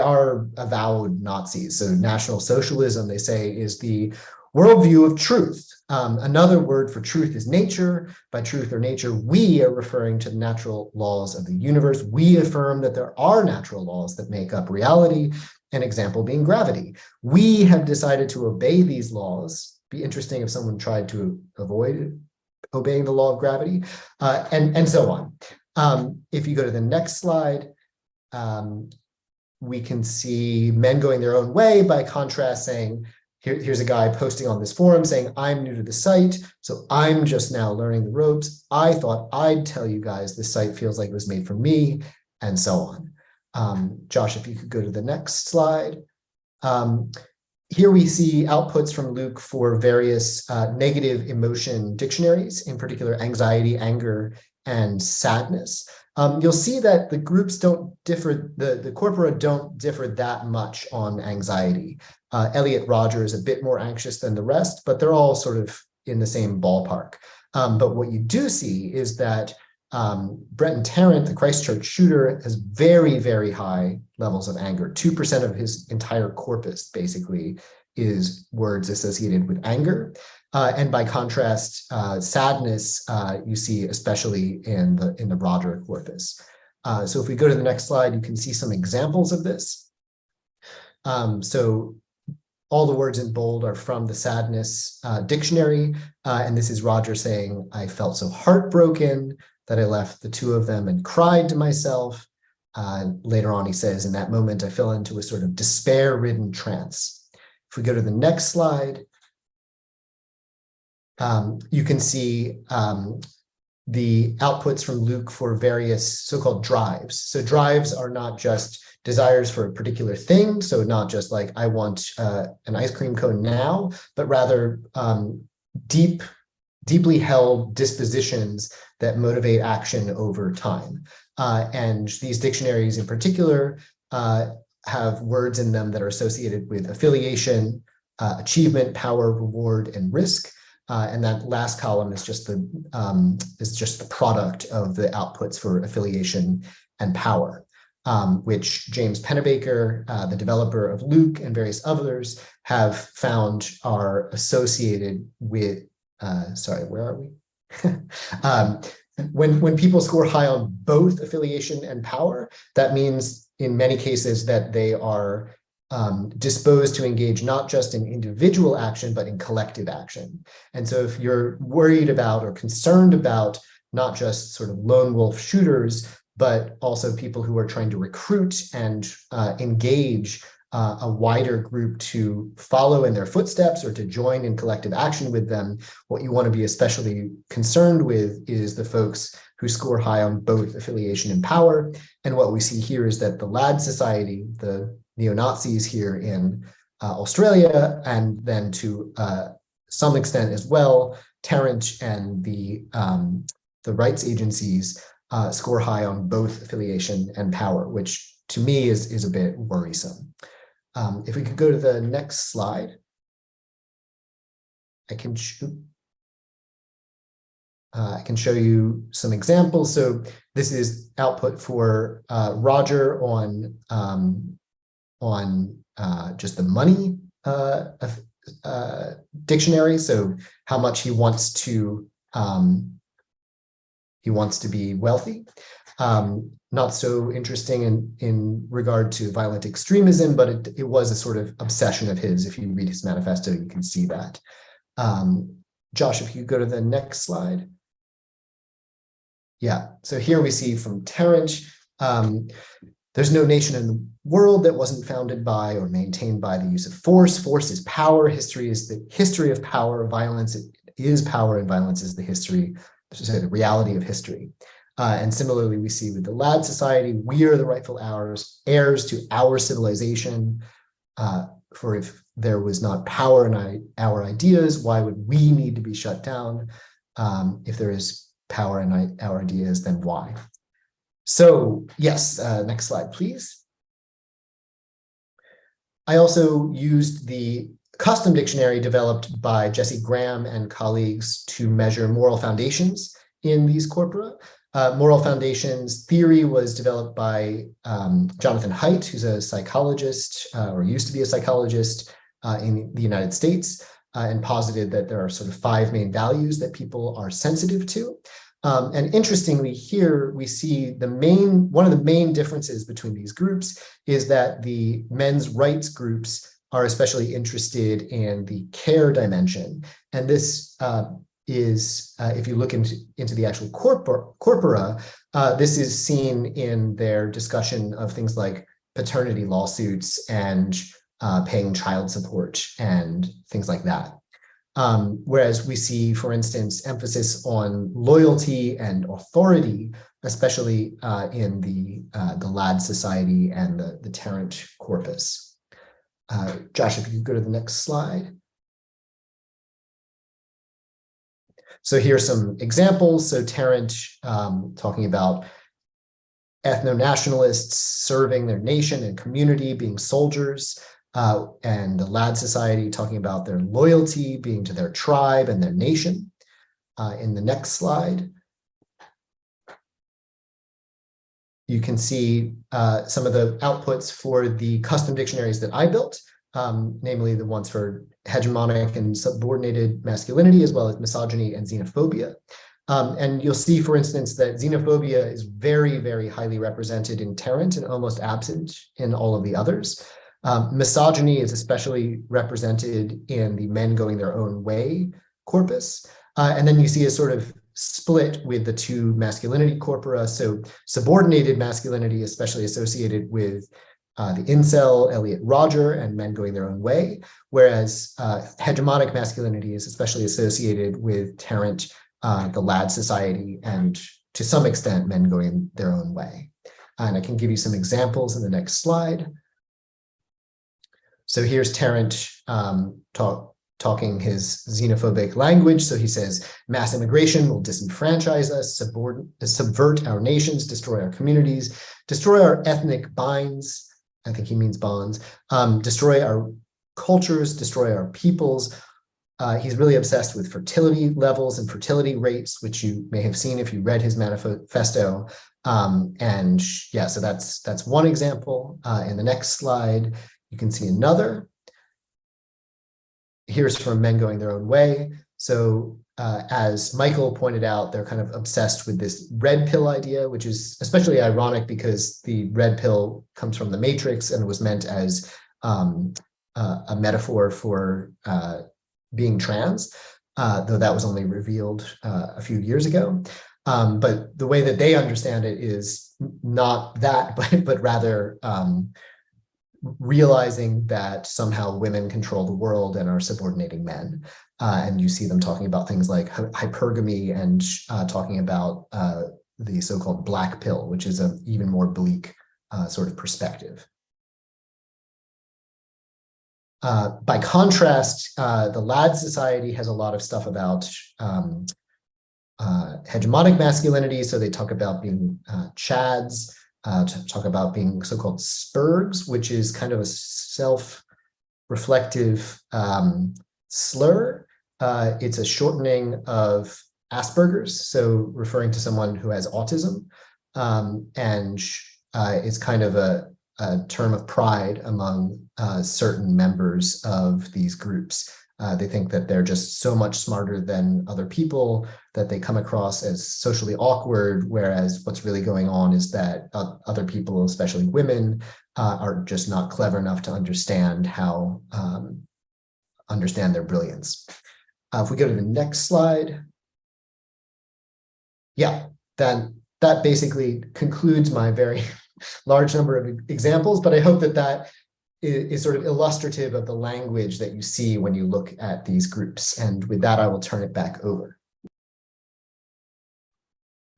are avowed Nazis. So National Socialism, they say, is the worldview of truth. Another word for truth is nature. By truth or nature, we are referring to the natural laws of the universe. We affirm that there are natural laws that make up reality, an example being gravity. We have decided to obey these laws. Be interesting if someone tried to avoid obeying the law of gravity, and so on. If you go to the next slide, we can see Men Going Their Own Way, by contrast, saying, here's a guy posting on this forum saying, I'm new to the site, so I'm just now learning the ropes. I thought I'd tell you guys this site feels like it was made for me, and so on. Josh, if you could go to the next slide. Here we see outputs from Luke for various negative emotion dictionaries, in particular anxiety, anger, and sadness. You'll see that the groups don't differ, the corpora don't differ that much on anxiety. Elliott Rodger is a bit more anxious than the rest, but they're all sort of in the same ballpark. But what you do see is that Brenton Tarrant, the Christchurch shooter, has very, very high levels of anger. 2% of his entire corpus basically is words associated with anger. And by contrast, sadness you see especially in the Rodger corpus. So if we go to the next slide, you can see some examples of this. So all the words in bold are from the sadness dictionary. And this is Rodger saying, I felt so heartbroken that I left the two of them and cried to myself. Later on, he says, in that moment, I fell into a sort of despair-ridden trance. If we go to the next slide, you can see the outputs from Luke for various so-called drives. So drives are not just desires for a particular thing, so not just like, I want an ice cream cone now, but rather deeply held dispositions that motivate action over time. And these dictionaries in particular have words in them that are associated with affiliation, achievement, power, reward, and risk. And that last column is just the product of the outputs for affiliation and power, which James Pennebaker, the developer of Luke, and various others have found are associated with, sorry, where are we? When people score high on both affiliation and power, that means in many cases that they are disposed to engage not just in individual action, but in collective action. And so if you're worried about or concerned about not just sort of lone wolf shooters, but also people who are trying to recruit and engage a wider group to follow in their footsteps or to join in collective action with them. What you want to be especially concerned with is the folks who score high on both affiliation and power. And what we see here is that the Lad Society, the neo-Nazis here in Australia, and then to some extent as well, Tarrant and the rights agencies score high on both affiliation and power, which to me is a bit worrisome. If we could go to the next slide, I can show you some examples. So this is output for Roger on just the money dictionary. So how much he wants to be wealthy. Not so interesting in regard to violent extremism, but it was a sort of obsession of his. If you read his manifesto, you can see that. Josh, if you go to the next slide. Yeah, so here we see from Tarrant, there's no nation in the world that wasn't founded by or maintained by the use of force. Force is power. History is the history of power. Violence is power, and violence is the history, so the reality of history. And similarly, we see with the Lad Society, we are the rightful heirs to our civilization. For if there was not power in our ideas, why would we need to be shut down? If there is power in our ideas, then why? So yes, next slide, please. I also used the custom dictionary developed by Jesse Graham and colleagues to measure moral foundations in these corpora. Moral foundations theory was developed by Jonathan Haidt, who's a psychologist, or used to be a psychologist in the United States, and posited that there are sort of 5 main values that people are sensitive to. And interestingly, here we see one of the main differences between these groups is that the men's rights groups are especially interested in the care dimension. And this is, if you look into the actual corpora, this is seen in their discussion of things like paternity lawsuits and paying child support and things like that. Whereas we see, for instance, emphasis on loyalty and authority, especially in the Lad Society and the Tarrant corpus. Josh, if you could go to the next slide. So here's some examples. So Tarrant talking about ethno-nationalists serving their nation and community, being soldiers, and the Lad Society talking about their loyalty being to their tribe and their nation. In the next slide, you can see some of the outputs for the custom dictionaries that I built, namely the ones for hegemonic and subordinated masculinity, as well as misogyny and xenophobia. And you'll see, for instance, that xenophobia is very, very highly represented in Tarrant and almost absent in all of the others. Misogyny is especially represented in the men going their own way corpus. And then you see a sort of split with the 2 masculinity corpora. So subordinated masculinity, especially associated with the incel Elliot Rodger and men going their own way, whereas hegemonic masculinity is especially associated with Tarrant, the Lad Society, and to some extent men going their own way. And I can give you some examples in the next slide. So here's Tarrant talking his xenophobic language. So he says, mass immigration will disenfranchise us, subvert our nations, destroy our communities, destroy our ethnic binds. I think he means bonds, destroy our cultures, destroy our peoples. He's really obsessed with fertility levels and fertility rates, which you may have seen if you read his manifesto. And yeah, so that's one example. In the next slide, you can see another. Here's from Men Going Their Own Way. So as Michael pointed out, they're kind of obsessed with this red pill idea, which is especially ironic because the red pill comes from the Matrix and was meant as a metaphor for being trans, though that was only revealed a few years ago. But the way that they understand it is not that, but rather realizing that somehow women control the world and are subordinating men. And you see them talking about things like hypergamy and talking about the so-called black pill, which is an even more bleak sort of perspective. By contrast, the Lad Society has a lot of stuff about hegemonic masculinity. So they talk about being chads, to talk about being so-called spurgs, which is kind of a self-reflective slur. It's a shortening of Asperger's, so referring to someone who has autism, and it's kind of a term of pride among certain members of these groups. They think that they're just so much smarter than other people, that they come across as socially awkward, whereas what's really going on is that other people, especially women, are just not clever enough to understand understand their brilliance. If we go to the next slide. Yeah, that basically concludes my very large number of examples, but I hope that is sort of illustrative of the language that you see when you look at these groups. And with that, I will turn it back over.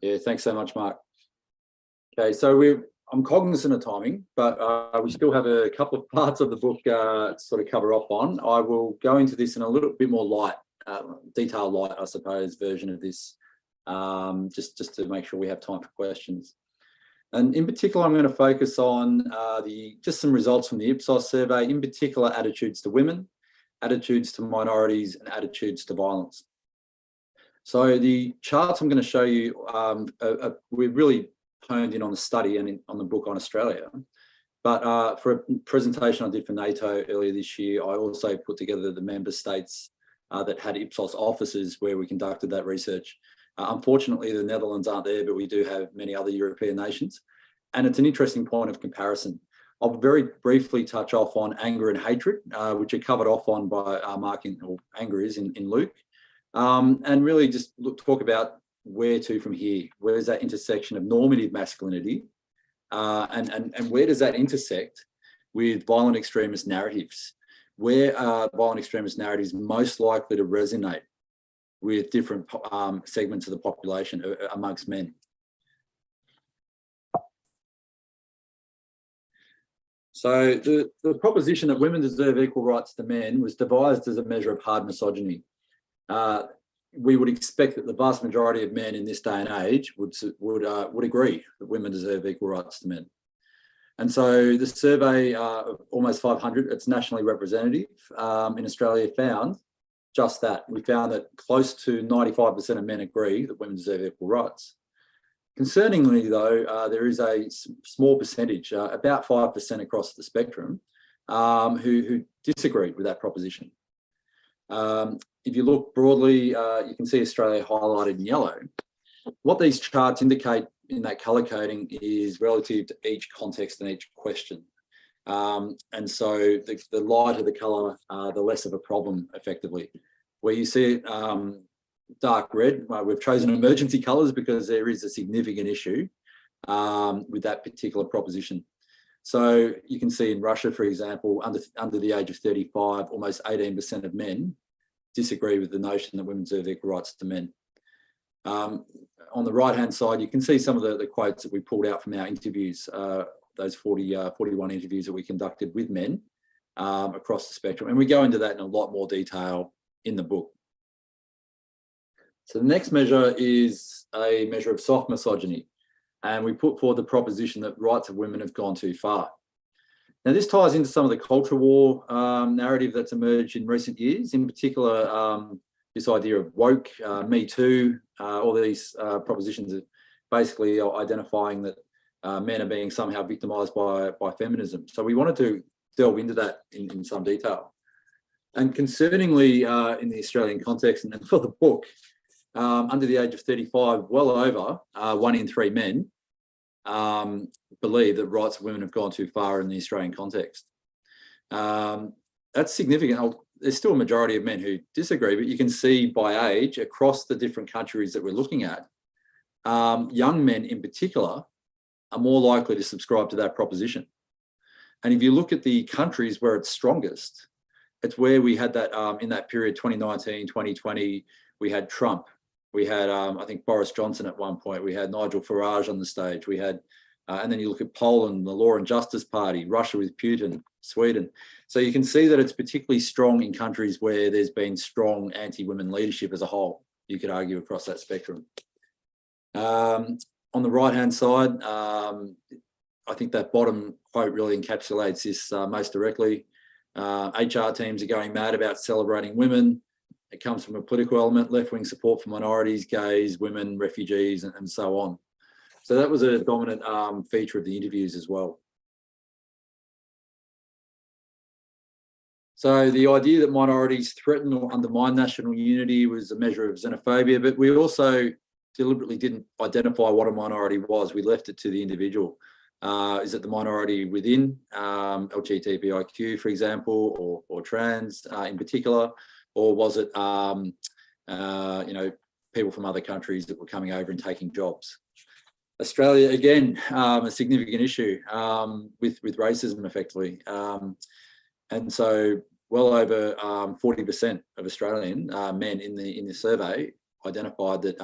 Yeah, thanks so much, Mark. Okay, so I'm cognizant of timing, but we still have a couple of parts of the book to sort of cover off on. I will go into this in a little bit more light, detail light, I suppose, version of this, just to make sure we have time for questions. And in particular, I'm going to focus on just some results from the Ipsos survey, in particular attitudes to women, attitudes to minorities, and attitudes to violence. So the charts I'm going to show you, we've really honed in on the study and on the book on Australia. But for a presentation I did for NATO earlier this year, I also put together the member states that had Ipsos offices where we conducted that research. Unfortunately, the Netherlands aren't there, but we do have many other European nations. And it's an interesting point of comparison. I'll very briefly touch off on anger and hatred, which are covered off on by Mark, or anger is in Luke. And really just talk about where to from here. Where's that intersection of normative masculinity? And where does that intersect with violent extremist narratives? Where are violent extremist narratives most likely to resonate with different segments of the population amongst men? So the proposition that women deserve equal rights to men was devised as a measure of hard misogyny. We would expect that the vast majority of men in this day and age would agree that women deserve equal rights to men. And so the survey, almost 500, it's nationally representative, in Australia, found just that. We found that close to 95% of men agree that women deserve equal rights. Concerningly, though, there is a small percentage, about 5% across the spectrum, who disagreed with that proposition. If you look broadly, you can see Australia highlighted in yellow. What these charts indicate in that colour coding is relative to each context and each question. And so the lighter the colour, the less of a problem, effectively. Where you see it dark red, we've chosen emergency colours because there is a significant issue with that particular proposition. So you can see in Russia, for example, under the age of 35, almost 18% of men disagree with the notion that women deserve equal rights to men. On the right-hand side, you can see some of the quotes that we pulled out from our interviews, those 41 interviews that we conducted with men across the spectrum. And we go into that in a lot more detail in the book. So the next measure is a measure of soft misogyny. And we put forward the proposition that rights of women have gone too far. Now, this ties into some of the culture war narrative that's emerged in recent years, in particular, this idea of woke, Me Too, all these propositions are basically identifying that men are being somehow victimised by feminism. So we wanted to delve into that in some detail. And concerningly, in the Australian context and for the book, under the age of 35, well over 1 in 3 men believe that rights of women have gone too far in the Australian context. That's significant. There's still a majority of men who disagree, but you can see by age across the different countries that we're looking at, young men in particular are more likely to subscribe to that proposition. And if you look at the countries where it's strongest, it's where we had that in that period, 2019, 2020, we had Trump. We had, I think, Boris Johnson at one point. We had Nigel Farage on the stage. We had, and then you look at Poland, the Law and Justice Party, Russia with Putin, Sweden. So you can see that it's particularly strong in countries where there's been strong anti-women leadership as a whole, you could argue, across that spectrum. On the right-hand side, I think that bottom quote really encapsulates this most directly. HR teams are going mad about celebrating women. It comes from a political element, left-wing support for minorities, gays, women, refugees, and so on. So that was a dominant feature of the interviews as well. So the idea that minorities threaten or undermine national unity was a measure of xenophobia, but we also deliberately didn't identify what a minority was. We left it to the individual. Is it the minority within LGBTIQ, for example, or trans in particular, or was it people from other countries that were coming over and taking jobs? Australia, again, a significant issue with racism, effectively, and so well over 40% of Australian men in the survey identified that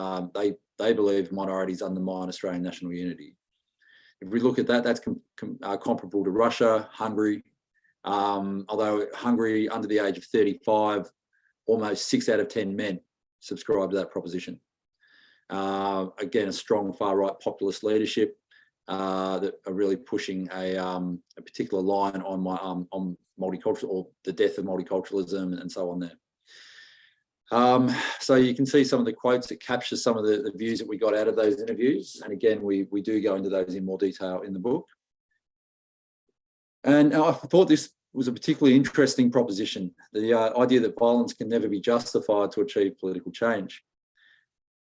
they believe minorities undermine Australian national unity. If we look at that, that's comparable to Russia, Hungary, although Hungary, under the age of 35, almost 6 out of 10 men subscribe to that proposition. Again, a strong far-right populist leadership that are really pushing a particular line on multicultural, or the death of multiculturalism and so on there. So you can see some of the quotes that capture some of the views that we got out of those interviews. And again, we do go into those in more detail in the book. And I thought this was a particularly interesting proposition, the idea that violence can never be justified to achieve political change.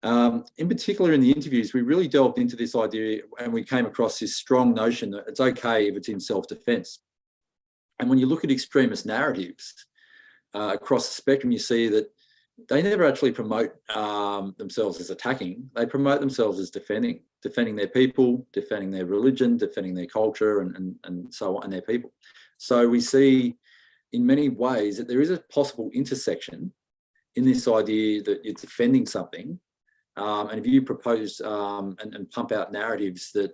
In particular, in the interviews, we really delved into this idea, and we came across this strong notion that it's okay if it's in self-defense. And when you look at extremist narratives across the spectrum, you see that they never actually promote themselves as attacking. They promote themselves as defending their people, defending their religion, defending their culture, and so on, and their people. So we see in many ways that there is a possible intersection in this idea that you're defending something. And if you propose and pump out narratives that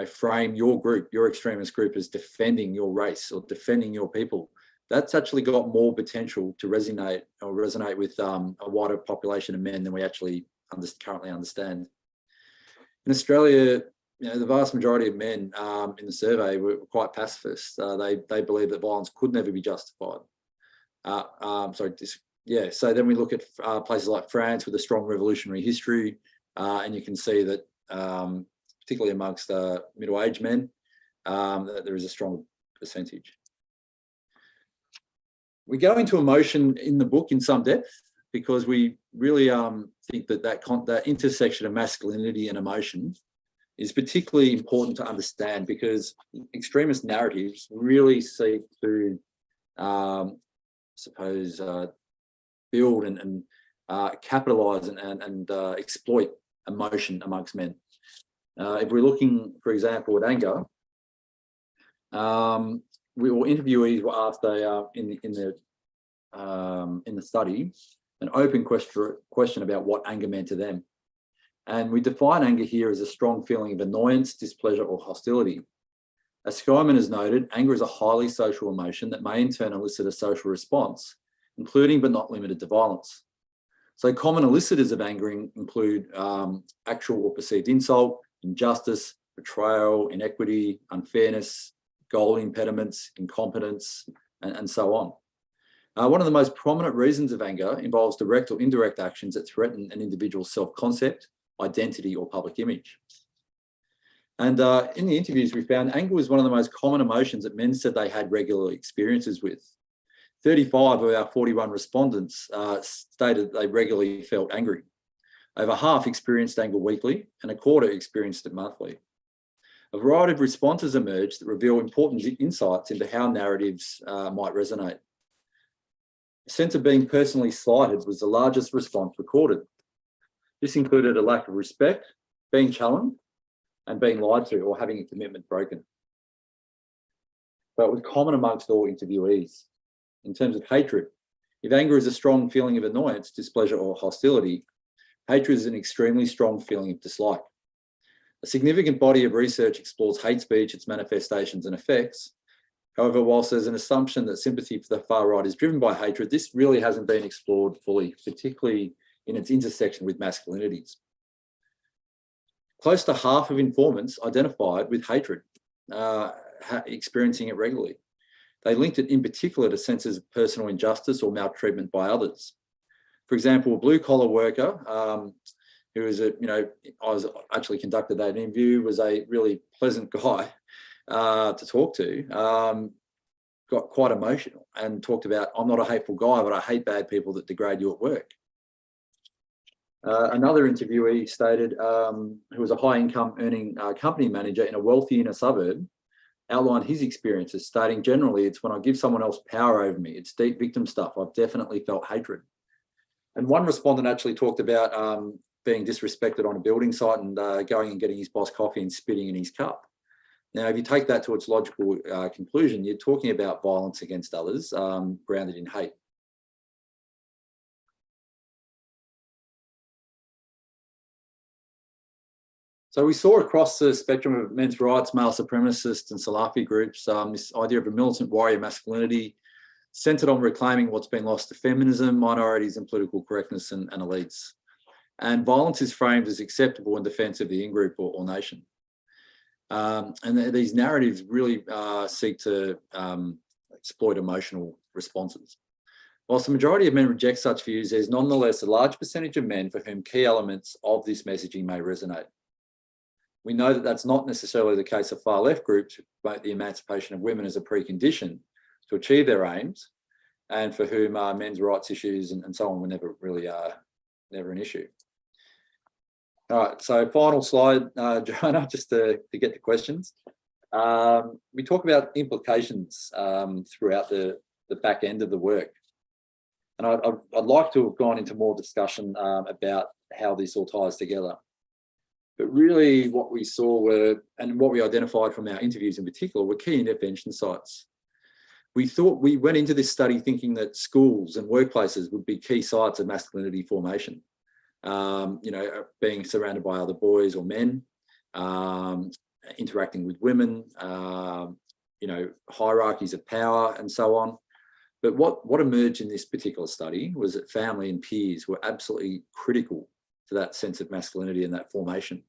frame your group, your extremist group, as defending your race or defending your people, that's actually got more potential to resonate with a wider population of men than we actually currently understand. In Australia, the vast majority of men in the survey were quite pacifist. They believe that violence could never be justified. So then we look at places like France with a strong revolutionary history, and you can see that, particularly amongst middle-aged men, that there is a strong percentage. We go into emotion in the book in some depth because we really think that intersection of masculinity and emotion is particularly important to understand, because extremist narratives really seek to, build and capitalise and exploit emotion amongst men. If we're looking, for example, at anger, interviewees were asked in the study an open question about what anger meant to them. And we define anger here as a strong feeling of annoyance, displeasure, or hostility. As Skyman has noted, anger is a highly social emotion that may in turn elicit a social response, including but not limited to violence. So common elicitors of anger include actual or perceived insult, injustice, betrayal, inequity, unfairness, goal impediments, incompetence, and so on. One of the most prominent reasons of anger involves direct or indirect actions that threaten an individual's self-concept, identity, or public image. And in the interviews, we found anger was one of the most common emotions that men said they had regular experiences with. 35 of our 41 respondents stated they regularly felt angry. Over half experienced anger weekly, and a quarter experienced it monthly. A variety of responses emerged that reveal important insights into how narratives might resonate. A sense of being personally slighted was the largest response recorded. This included a lack of respect, being challenged, and being lied to or having a commitment broken. But it was common amongst all interviewees. In terms of hatred, if anger is a strong feeling of annoyance, displeasure, or hostility, hatred is an extremely strong feeling of dislike. A significant body of research explores hate speech, its manifestations and effects. However, whilst there's an assumption that sympathy for the far right is driven by hatred, this really hasn't been explored fully, particularly in its intersection with masculinities. Close to half of informants identified with hatred, experiencing it regularly. They linked it in particular to senses of personal injustice or maltreatment by others. For example, a blue-collar worker who was I was actually conducted that interview, was a really pleasant guy to talk to, got quite emotional and talked about, I'm not a hateful guy, but I hate bad people that degrade you at work. Another interviewee stated, who was a high-income earning company manager in a wealthy inner suburb, outlined his experiences, stating, generally, it's when I give someone else power over me. It's deep victim stuff. I've definitely felt hatred. And one respondent actually talked about being disrespected on a building site and going and getting his boss coffee and spitting in his cup. Now, if you take that to its logical conclusion, you're talking about violence against others grounded in hate. So we saw across the spectrum of men's rights, male supremacists and Salafi groups, this idea of a militant warrior masculinity centred on reclaiming what's been lost to feminism, minorities and political correctness and elites. And violence is framed as acceptable in defence of the in-group or nation. And these narratives really seek to exploit emotional responses. Whilst the majority of men reject such views, there's nonetheless a large percentage of men for whom key elements of this messaging may resonate. We know that that's not necessarily the case of far left groups who promote the emancipation of women as a precondition to achieve their aims, and for whom men's rights issues and so on were never really never an issue. All right, so final slide, Joanna, just to get to questions. We talk about implications throughout the back end of the work. And I'd like to have gone into more discussion about how this all ties together. But really what we saw were, and what we identified from our interviews in particular, were key intervention sites. We went into this study thinking that schools and workplaces would be key sites of masculinity formation. Being surrounded by other boys or men, interacting with women, hierarchies of power and so on. But what emerged in this particular study was that family and peers were absolutely critical to that sense of masculinity and that formation.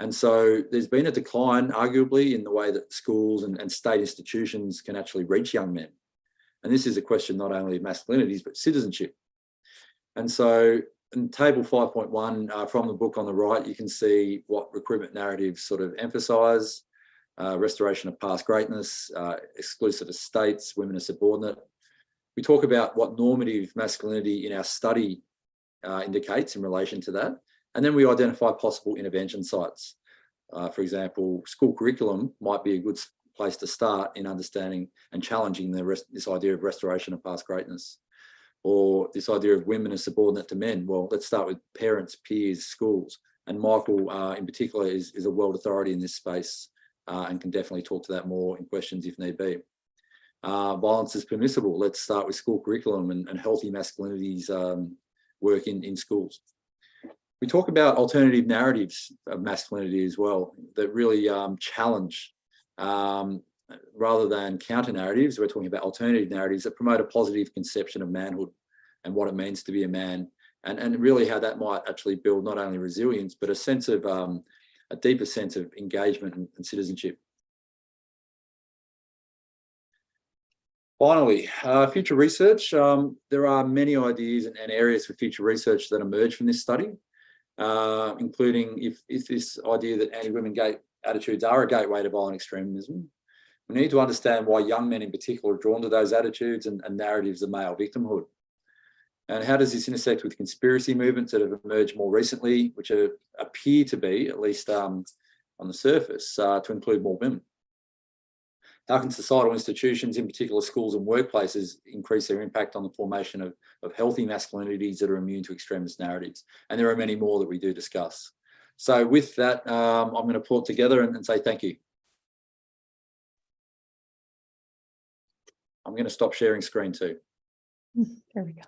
And so there's been a decline, arguably, in the way that schools and state institutions can actually reach young men. And this is a question not only of masculinities, but citizenship. And so in table 5.1 from the book on the right, you can see what recruitment narratives sort of emphasise: restoration of past greatness, exclusive estates, women are subordinate. We talk about what normative masculinity in our study indicates in relation to that. And then we identify possible intervention sites. For example, school curriculum might be a good place to start in understanding and challenging this idea of restoration of past greatness, or this idea of women as subordinate to men. Well, let's start with parents, peers, schools. And Michael in particular is a world authority in this space and can definitely talk to that more in questions if need be. Violence is permissible. Let's start with school curriculum and healthy masculinities work in schools. We talk about alternative narratives of masculinity as well that really challenge, rather than counter narratives. We're talking about alternative narratives that promote a positive conception of manhood and what it means to be a man, and really how that might actually build not only resilience, but a sense of a deeper sense of engagement and citizenship. Finally, future research. There are many ideas and areas for future research that emerge from this study, including if this idea that anti-women attitudes are a gateway to violent extremism. We need to understand why young men in particular are drawn to those attitudes and narratives of male victimhood. And how does this intersect with conspiracy movements that have emerged more recently, which appear to be, at least on the surface, to include more women? how can societal institutions, in particular schools and workplaces, increase their impact on the formation of healthy masculinities that are immune to extremist narratives? And there are many more that we do discuss. So with that, I'm going to pull it together and say thank you. I'm going to stop sharing screen too. There we go.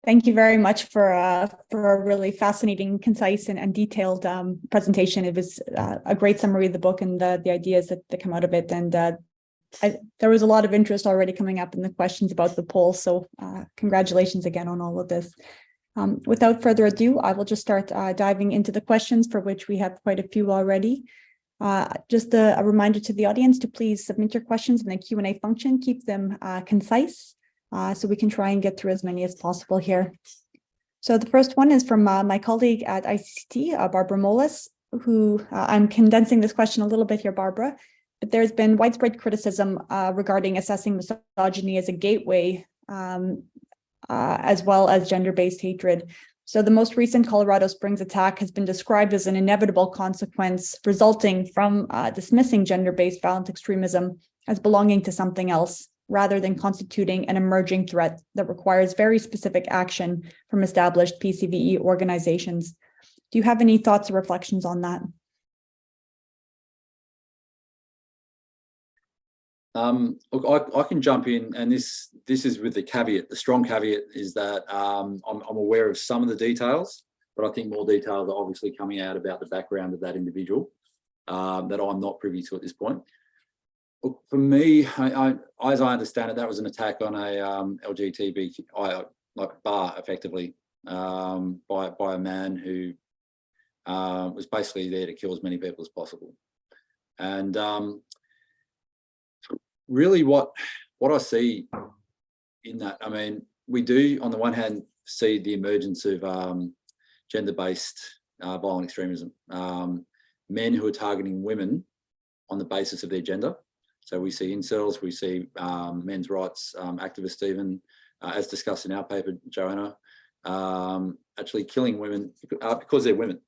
Thank you very much for a really fascinating, concise, and detailed presentation. It was a great summary of the book and the ideas that come out of it. And there was a lot of interest already coming up in the questions about the poll. So congratulations again on all of this. Without further ado, I will just start diving into the questions, for which we have quite a few already. Just a reminder to the audience to please submit your questions in the Q&A function. Keep them concise, so we can try and get through as many as possible here. So the first one is from my colleague at ICT, Barbara Moelis, who I'm condensing this question a little bit here, Barbara, but there's been widespread criticism regarding assessing misogyny as a gateway, as well as gender-based hatred. So the most recent Colorado Springs attack has been described as an inevitable consequence resulting from dismissing gender-based violent extremism as belonging to something else, rather than constituting an emerging threat that requires very specific action from established PCVE organizations. Do you have any thoughts or reflections on that? Look, I can jump in, and this is with the caveat. The strong caveat is that I'm aware of some of the details, but I think more details are obviously coming out about the background of that individual that I'm not privy to at this point. Look, for me, as I understand it, that was an attack on a LGBTQI bar, effectively, by a man who was basically there to kill as many people as possible. And really what I see in that, I mean, we do, on the one hand, see the emergence of gender-based violent extremism, men who are targeting women on the basis of their gender. So we see incels, we see men's rights activist Stephen, as discussed in our paper, Joanna, actually killing women because they're women.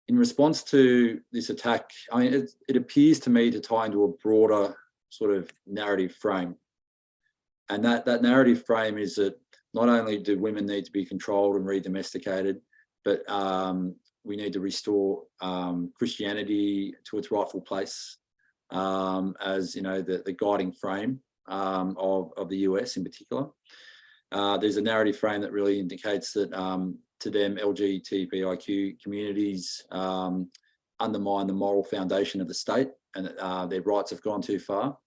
In response to this attack, I mean, it appears to me to tie into a broader sort of narrative frame. And that narrative frame is that not only do women need to be controlled and re-domesticated, but we need to restore Christianity to its rightful place as, you know, the guiding frame of the US in particular. There's a narrative frame that really indicates that to them, LGBTIQ communities undermine the moral foundation of the state, and their rights have gone too far.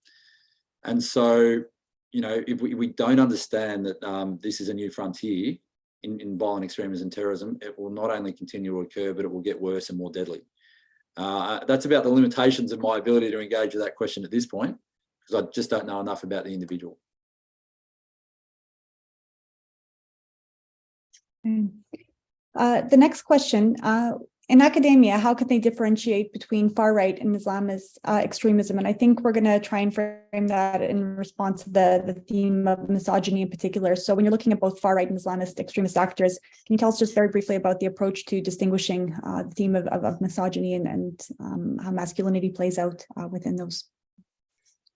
And so, you know, if we don't understand that this is a new frontier in violent extremism and terrorism, it will not only continue to occur, but it will get worse and more deadly. That's about the limitations of my ability to engage with that question at this point, because I just don't know enough about the individual. The next question, in academia, how can they differentiate between far-right and Islamist extremism? And I think we're going to try and frame that in response to the theme of misogyny in particular. So when you're looking at both far-right and Islamist extremist actors, can you tell us just very briefly about the approach to distinguishing the theme of misogyny and how masculinity plays out within those?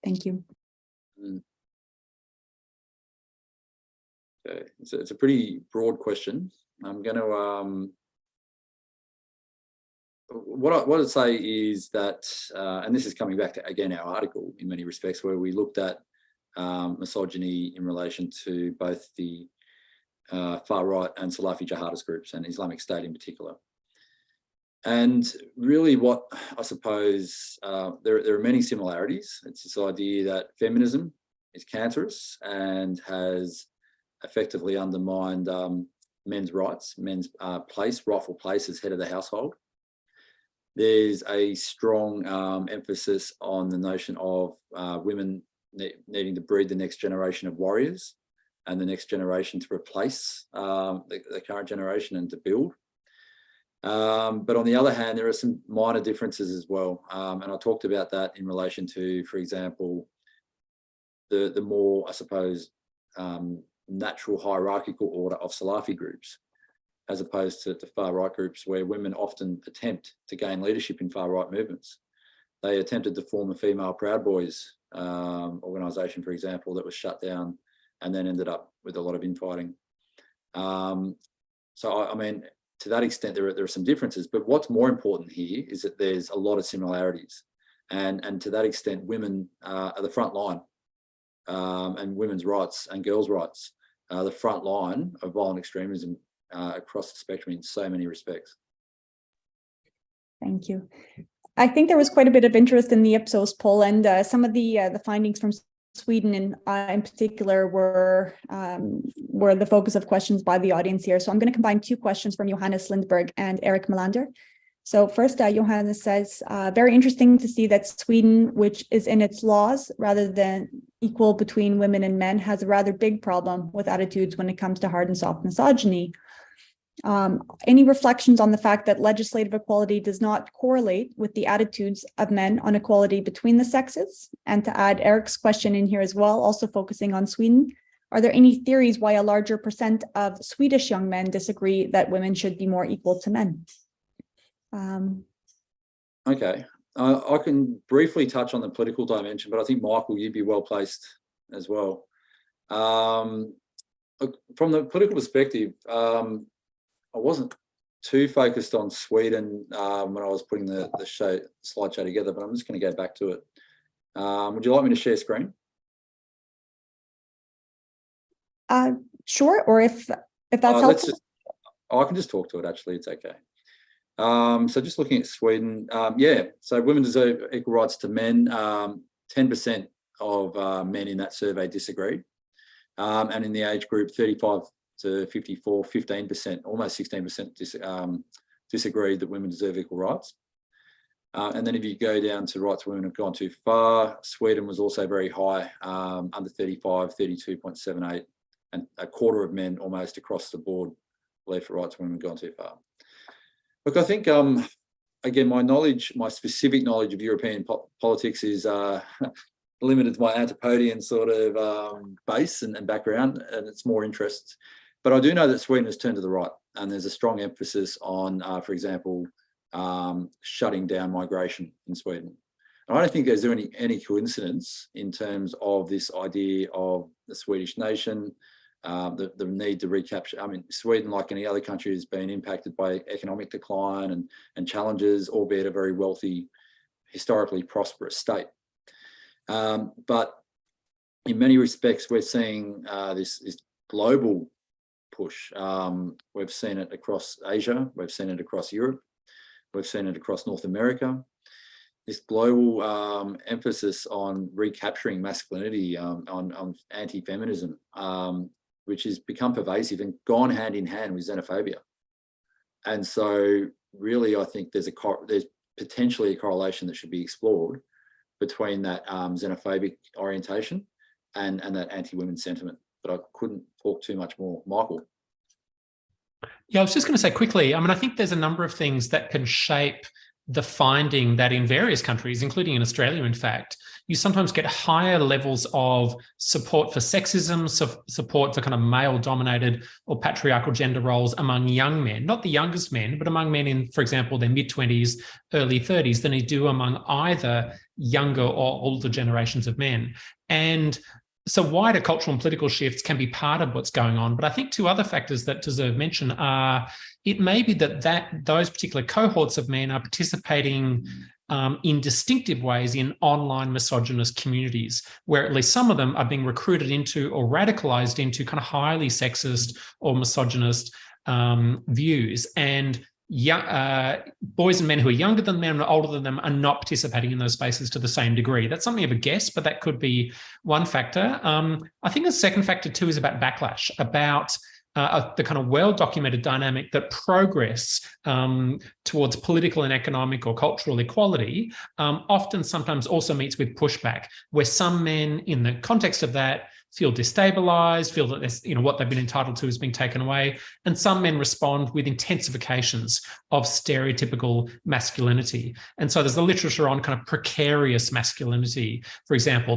Thank you. Okay. It's a pretty broad question. I'm going to what I'd say is that, and this is coming back to, again, our article in many respects, where we looked at misogyny in relation to both the far-right and Salafi jihadist groups and Islamic State in particular. And really what I suppose, there are many similarities. It's this idea that feminism is cancerous and has effectively undermined men's rights, men's rightful place as head of the household. There's a strong emphasis on the notion of women needing to breed the next generation of warriors and the next generation to replace the current generation and to build. But on the other hand, there are some minor differences as well. And I talked about that in relation to, for example, the more, I suppose, natural hierarchical order of Salafi groups, as opposed to far-right groups where women often attempt to gain leadership in far-right movements. they attempted to form a female Proud Boys organisation, for example, that was shut down and then ended up with a lot of infighting. So, I mean, to that extent, there are some differences, but what's more important here is that there's a lot of similarities. And to that extent, women are the front line, and women's rights and girls' rights are the front line of violent extremism across the spectrum in so many respects. Thank you. I think there was quite a bit of interest in the Ipsos poll, and some of the findings from Sweden in particular were the focus of questions by the audience here. So I'm going to combine two questions from Johannes Lindberg and Eric Melander. So first, Johannes says, very interesting to see that Sweden, which is in its laws rather than equal between women and men, has a rather big problem with attitudes when it comes to hard and soft misogyny. Any reflections on the fact that legislative equality does not correlate with the attitudes of men on equality between the sexes? And to add Eric's question in here as well, also focusing on Sweden, are there any theories why a larger percent of Swedish young men disagree that women should be more equal to men? Okay, I can briefly touch on the political dimension, but I think, Michael, you'd be well placed as well. From the political perspective, I wasn't too focused on Sweden when I was putting the slideshow together, but I'm just going to go back to it. Would you like me to share screen? Sure, or if that's helpful. I can just talk to it, actually, it's okay. So just looking at Sweden, so women deserve equal rights to men. 10% of men in that survey disagreed. And in the age group 35 to 54, 15%, almost 16% disagreed that women deserve equal rights. And then if you go down to rights women have gone too far, Sweden was also very high, under 35, 32.78, and a quarter of men almost across the board believe for rights women have gone too far. Look, I think, again, my specific knowledge of European politics is limited to my Antipodean sort of base and background, and it's more interest. But I do know that Sweden has turned to the right, and there's a strong emphasis on, for example, shutting down migration in Sweden. And I don't think there's any coincidence in terms of this idea of the Swedish nation, the need to recapture. I mean, Sweden, like any other country, has been impacted by economic decline and challenges, albeit a very wealthy, historically prosperous state. But in many respects, we're seeing this global push. We've seen it across Asia, we've seen it across Europe, we've seen it across North America. This global emphasis on recapturing masculinity, on anti-feminism, which has become pervasive and gone hand in hand with xenophobia. And so really, I think there's potentially a correlation that should be explored between that xenophobic orientation and that anti-women sentiment. But I couldn't talk too much more. Michael? Yeah, I was just going to say quickly, I mean, I think there's a number of things that can shape the finding that in various countries, including in Australia, in fact, you sometimes get higher levels of support for sexism, support for kind of male-dominated or patriarchal gender roles among young men, not the youngest men, but among men in, for example, their mid-20s, early 30s, than they do among either younger or older generations of men. And so wider cultural and political shifts can be part of what's going on. But I think two other factors that deserve mention are, it may be that those particular cohorts of men are participating in distinctive ways in online misogynist communities, where at least some of them are being recruited into or radicalized into kind of highly sexist or misogynist views. And boys and men who are younger than them and older than them are not participating in those spaces to the same degree. That's something of a guess, but that could be one factor. I think the second factor too is about backlash, about the kind of well-documented dynamic that progress towards political and economic or cultural equality often sometimes also meets with pushback, where some men in the context of that feel destabilized, feel that what they've been entitled to is being taken away. And some men respond with intensifications of stereotypical masculinity. And so there's the literature on kind of precarious masculinity, for example,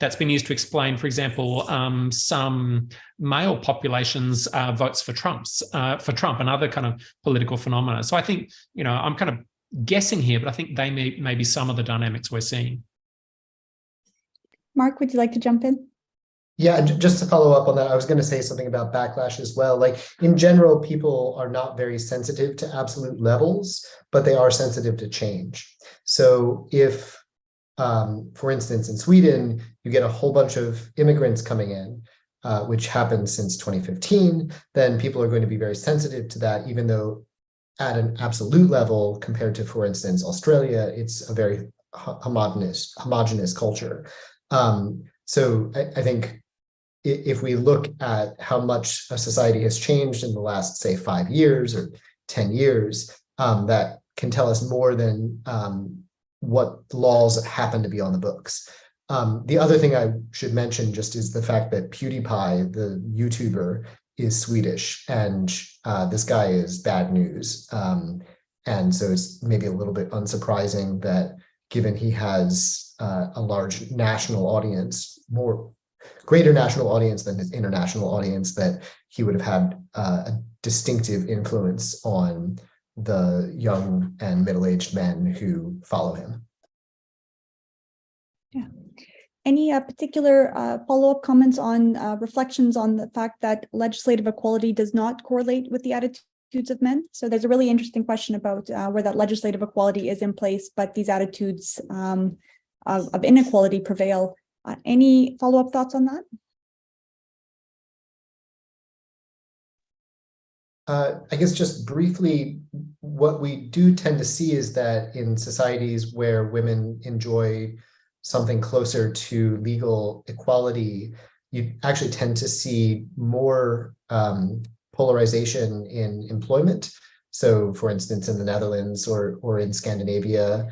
that's been used to explain, for example, some male populations' votes for Trump and other kind of political phenomena. So I think, I'm kind of guessing here, but I think they may be some of the dynamics we're seeing. Mark, would you like to jump in? Yeah, just to follow up on that, I was going to say something about backlash as well. Like in general, people are not very sensitive to absolute levels, but they are sensitive to change. So if, for instance, in Sweden, you get a whole bunch of immigrants coming in, which happened since 2015, then people are going to be very sensitive to that, even though at an absolute level, compared to, for instance, Australia, it's a very homogenous culture. So I think if we look at how much a society has changed in the last, say, 5 years or 10 years, that can tell us more than what laws happen to be on the books. The other thing I should mention just is the fact that PewDiePie, the YouTuber, is Swedish, and this guy is bad news. And so it's maybe a little bit unsurprising that given he has a large national audience, greater national audience than his international audience, that he would have had a distinctive influence on the young and middle-aged men who follow him. Yeah. Any particular follow-up comments on reflections on the fact that legislative equality does not correlate with the attitudes of men? So there's a really interesting question about where that legislative equality is in place, but these attitudes of inequality prevail. Any follow-up thoughts on that? I guess just briefly, what we do tend to see is that in societies where women enjoy something closer to legal equality, you actually tend to see more polarization in employment. So for instance, in the Netherlands or in Scandinavia,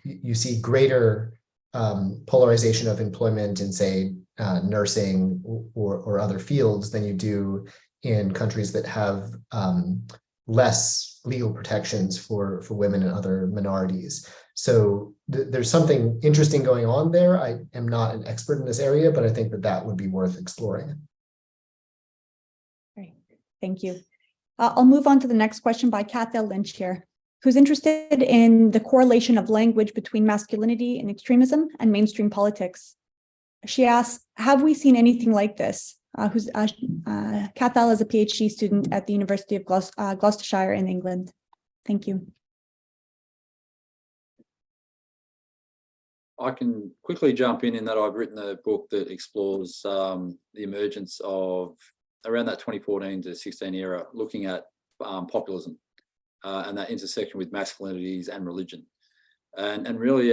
you see greater polarization of employment in, say, nursing or other fields than you do in countries that have less legal protections for women and other minorities. So there's something interesting going on there. I am not an expert in this area, but I think that would be worth exploring. Great, thank you. I'll move on to the next question by Kathleen Lynch here, who's interested in the correlation of language between masculinity and extremism and mainstream politics. She asks, have we seen anything like this? Cathal is a PhD student at the University of Gloucestershire in England. Thank you. I can quickly jump in that I've written a book that explores the emergence of around that 2014 to 16 era, looking at populism and that intersection with masculinities and religion. And really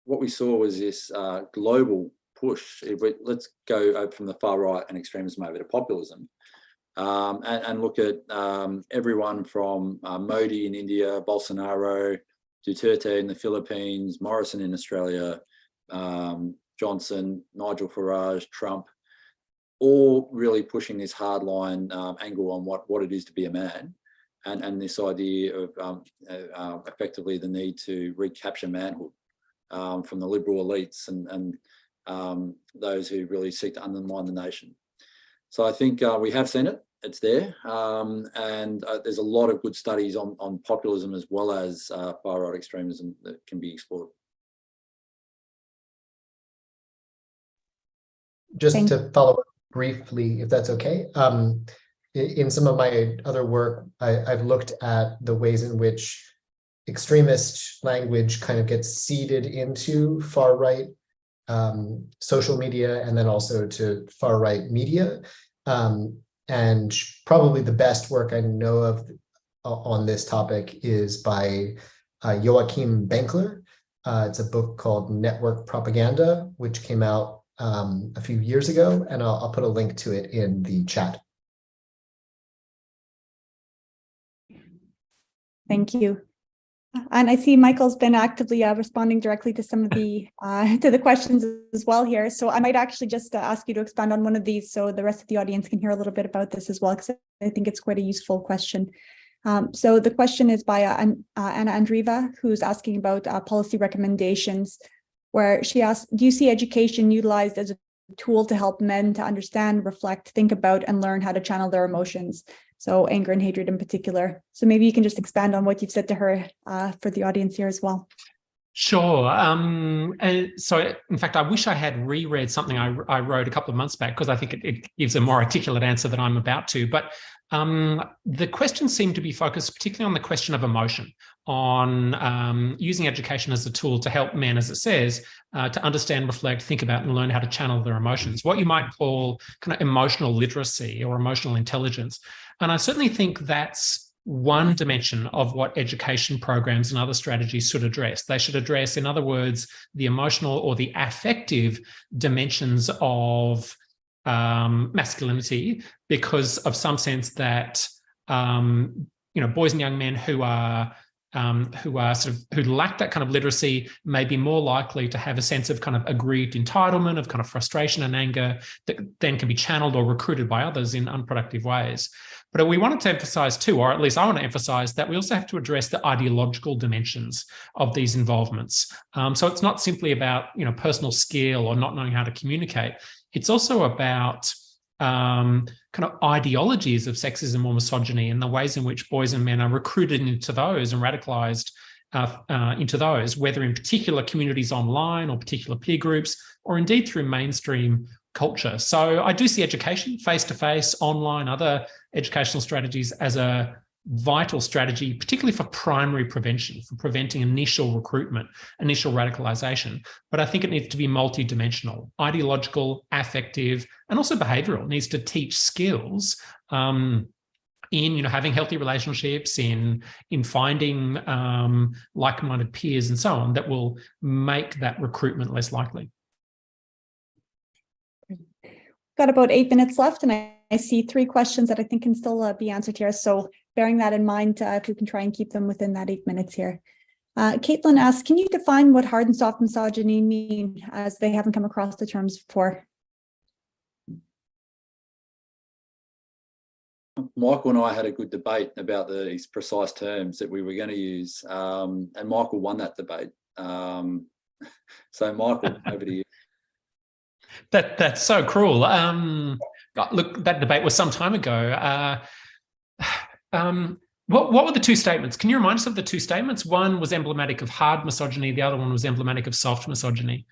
what we saw was this global push. Let's go from the far right and extremism over to populism and look at everyone from Modi in India, Bolsonaro, Duterte in the Philippines, Morrison in Australia, Johnson, Nigel Farage, Trump, all really pushing this hardline angle on what it is to be a man, and this idea of effectively the need to recapture manhood from the liberal elites and those who really seek to undermine the nation. So I think we have seen it. It's there, and there's a lot of good studies on populism as well as far-right extremism that can be explored. Just to follow up briefly, if that's okay, in some of my other work, I've looked at the ways in which extremist language kind of gets seeded into far-right social media and then also to far-right media. And probably the best work I know of on this topic is by Joachim Benkler. It's a book called Network Propaganda, which came out a few years ago, and I'll put a link to it in the chat. Thank you. And I see Michael's been actively responding directly to some of the to the questions as well here. So I might actually just ask you to expand on one of these so the rest of the audience can hear a little bit about this as well, because I think it's quite a useful question. So the question is by Anna Andreeva, who's asking about policy recommendations, where she asks, do you see education utilized as a tool to help men to understand, reflect, think about, and learn how to channel their emotions. So anger and hatred in particular. So maybe you can just expand on what you've said to her for the audience here as well. Sure. So, in fact, I wish I had reread something I wrote a couple of months back, because I think it gives a more articulate answer than I'm about to. But the questions seem to be focused particularly on the question of emotion, on using education as a tool to help men, as it says, to understand, reflect, think about, and learn how to channel their emotions, what you might call kind of emotional literacy or emotional intelligence. And I certainly think that's one dimension of what education programs and other strategies should address. They should address, in other words, the emotional or the affective dimensions of masculinity, because of some sense that boys and young men who lack that kind of literacy may be more likely to have a sense of kind of aggrieved entitlement, of kind of frustration and anger that then can be channeled or recruited by others in unproductive ways. But we wanted to emphasize too, or at least I want to emphasize, that we also have to address the ideological dimensions of these involvements. So it's not simply about, personal skill or not knowing how to communicate. It's also about kind of ideologies of sexism or misogyny and the ways in which boys and men are recruited into those and radicalized into those, whether in particular communities online or particular peer groups, or indeed through mainstream culture. So I do see education, face-to-face, online, other educational strategies as a vital strategy, particularly for primary prevention, for preventing initial recruitment, initial radicalization. But I think it needs to be multidimensional, ideological, affective, and also behavioral. It needs to teach skills in having healthy relationships, in finding like-minded peers and so on, that will make that recruitment less likely. Got about 8 minutes left, and I see 3 questions that I think can still be answered here. So bearing that in mind, if we can try and keep them within that 8 minutes here. Caitlin asks, can you define what hard and soft misogyny mean, as they haven't come across the terms before? Michael and I had a good debate about these precise terms that we were going to use, and Michael won that debate. So Michael, over to you. That's so cruel. Look, that debate was some time ago. What were the 2 statements? Can you remind us of the 2 statements? One was emblematic of hard misogyny. The other one was emblematic of soft misogyny.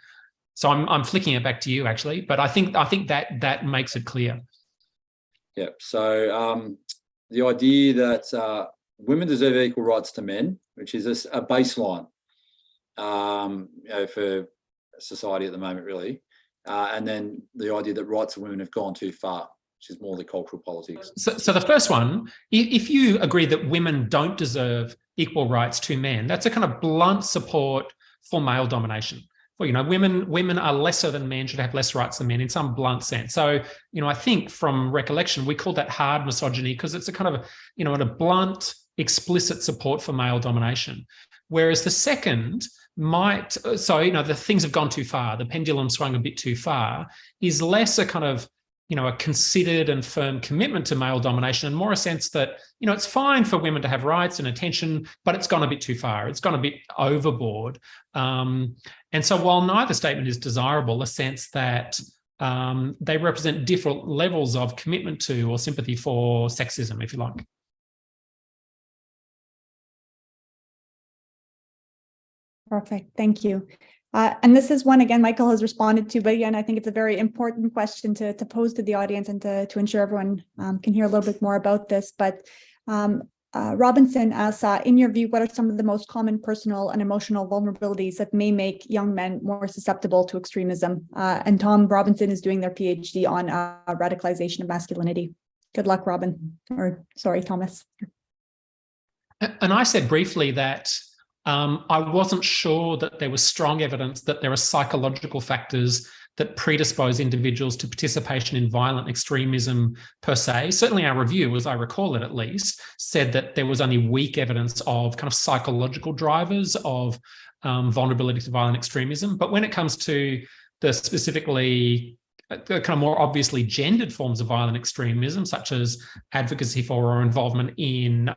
So I'm flicking it back to you, actually, but I think that makes it clear. Yeah. So the idea that women deserve equal rights to men, which is a baseline, for society at the moment, really. And then the idea that rights of women have gone too far, which is more the cultural politics. So the first one, if you agree that women don't deserve equal rights to men, that's a kind of blunt support for male domination. Well, women are lesser than men, should have less rights than men in some blunt sense. So, I think from recollection, we call that hard misogyny because it's a kind of, a blunt, explicit support for male domination. Whereas the second might, the things have gone too far, the pendulum swung a bit too far, is less a kind of, a considered and firm commitment to male domination, and more a sense that, it's fine for women to have rights and attention, but it's gone a bit too far. It's gone a bit overboard. And so while neither statement is desirable, a sense that they represent different levels of commitment to or sympathy for sexism, if you like. Perfect. Thank you. And this is one, again, Michael has responded to, but again, I think it's a very important question to pose to the audience and to ensure everyone can hear a little bit more about this. But Robinson asks, in your view, what are some of the most common personal and emotional vulnerabilities that may make young men more susceptible to extremism? And Tom Robinson is doing their PhD on radicalization of masculinity. Good luck, Thomas. And I said briefly that I wasn't sure that there was strong evidence that there are psychological factors that predispose individuals to participation in violent extremism per se. Certainly our review, as I recall it at least, said that there was only weak evidence of kind of psychological drivers of vulnerability to violent extremism. But when it comes to the specifically kind of more obviously gendered forms of violent extremism, such as advocacy for or involvement in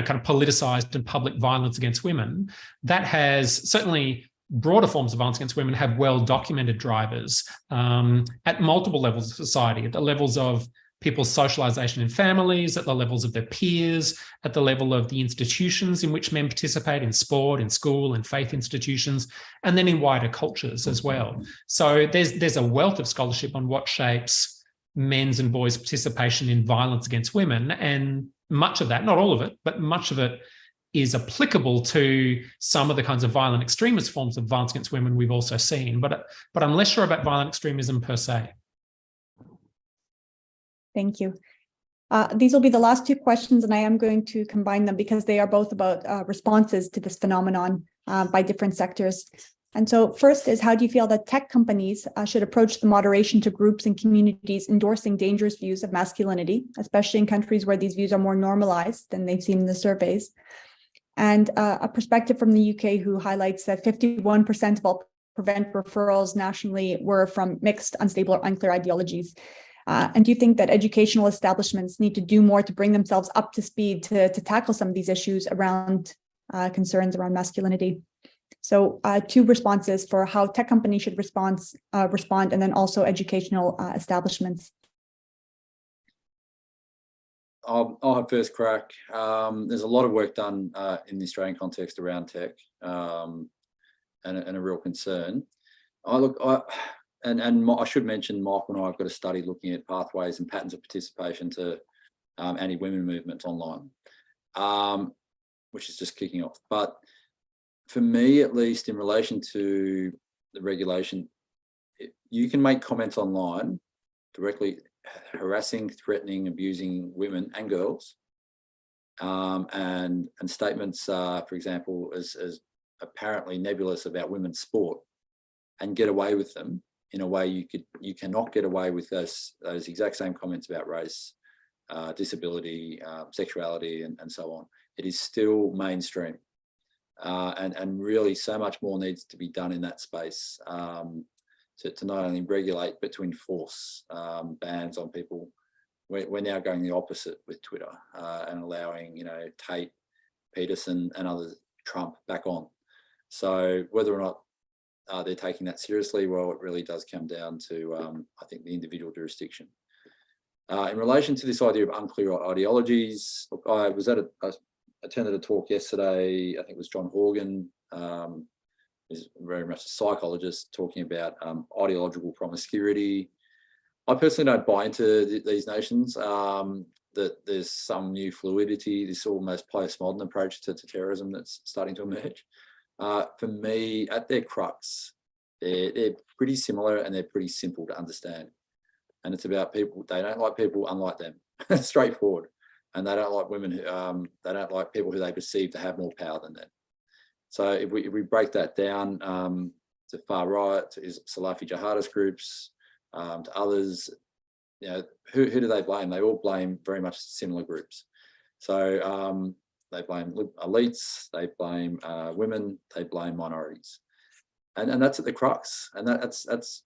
kind of politicized and public violence against women, that has certainly broader forms of violence against women have well-documented drivers at multiple levels of society, at the levels of people's socialization in families, at the levels of their peers, at the level of the institutions in which men participate, in sport, in school, in faith institutions, and then in wider cultures as well. So there's a wealth of scholarship on what shapes men's and boys' participation in violence against women, and much of that, not all of it, but much of it is applicable to some of the kinds of violent extremist forms of violence against women we've also seen. But I'm less sure about violent extremism per se. Thank you. These will be the last two questions, and I am going to combine them because they are both about responses to this phenomenon by different sectors. And so first is, how do you feel that tech companies should approach the moderation to groups and communities endorsing dangerous views of masculinity, especially in countries where these views are more normalized than they've seen in the surveys? And a perspective from the UK who highlights that 51% of all PREVENT referrals nationally were from mixed, unstable, or unclear ideologies. And do you think that educational establishments need to do more to bring themselves up to speed to tackle some of these issues around concerns around masculinity? So two responses for how tech companies should respond, and then also educational establishments. I'll have first crack. There's a lot of work done in the Australian context around tech, and a real concern. I should mention, Michael and I have got a study looking at pathways and patterns of participation to anti-women movements online, which is just kicking off. But for me, at least, in relation to the regulation, you can make comments online directly harassing, threatening, abusing women and girls, and statements, for example, as apparently nebulous about women's sport, and get away with them in a way you cannot get away with those exact same comments about race, disability, sexuality, and so on. It is still mainstream, and really so much more needs to be done in that space to not only regulate but to enforce bans on people. We're now going the opposite with Twitter and allowing Tate, Peterson, and others, Trump, back on. So whether or not they're taking that seriously, well, it really does come down to, I think, the individual jurisdiction. In relation to this idea of unclear ideologies, look, I attended a talk yesterday. I think it was John Horgan, who's very much a psychologist, talking about ideological promiscuity. I personally don't buy into these notions that there's some new fluidity, this almost postmodern approach to terrorism that's starting to emerge. For me, at their crux, they're pretty similar and they're pretty simple to understand. And it's about people, they don't like people unlike them. It's straightforward. And they don't like women who, they don't like people who they perceive to have more power than them. So if we break that down to far right, to Salafi jihadist groups, to others, who do they blame? They all blame very much similar groups. So they blame elites, they blame women, they blame minorities, and that's at the crux. And that's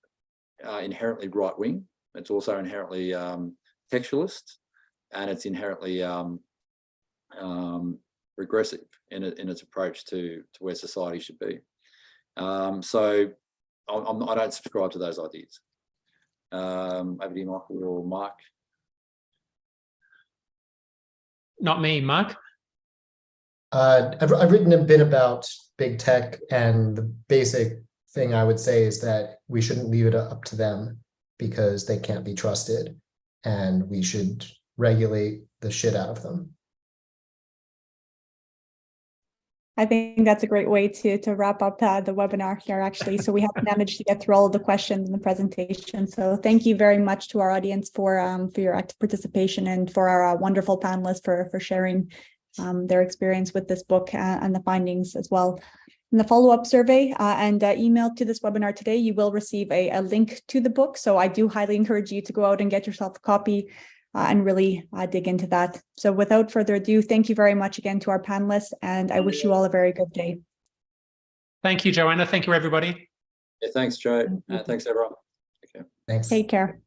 inherently right wing. It's also inherently textualist, and it's inherently regressive in its approach to where society should be. So I don't subscribe to those ideas. Over to you, Michael or Mark. Not me, Mark. I've written a bit about big tech, and the basic thing I would say is that we shouldn't leave it up to them because they can't be trusted, and we should regulate the shit out of them. I think that's a great way to wrap up the webinar here, actually. So we have managed to get through all of the questions in the presentation. So thank you very much to our audience for your active participation, and for our wonderful panelists for sharing their experience with this book and the findings as well. In the follow-up survey and email to this webinar today, you will receive a link to the book. So I do highly encourage you to go out and get yourself a copy and really dig into that. So without further ado, thank you very much again to our panelists, and I wish you all a very good day. Thank you, Joanna. Thank you, everybody. Yeah, thanks, Joe. Thanks, everyone. Okay. Thanks. Take care.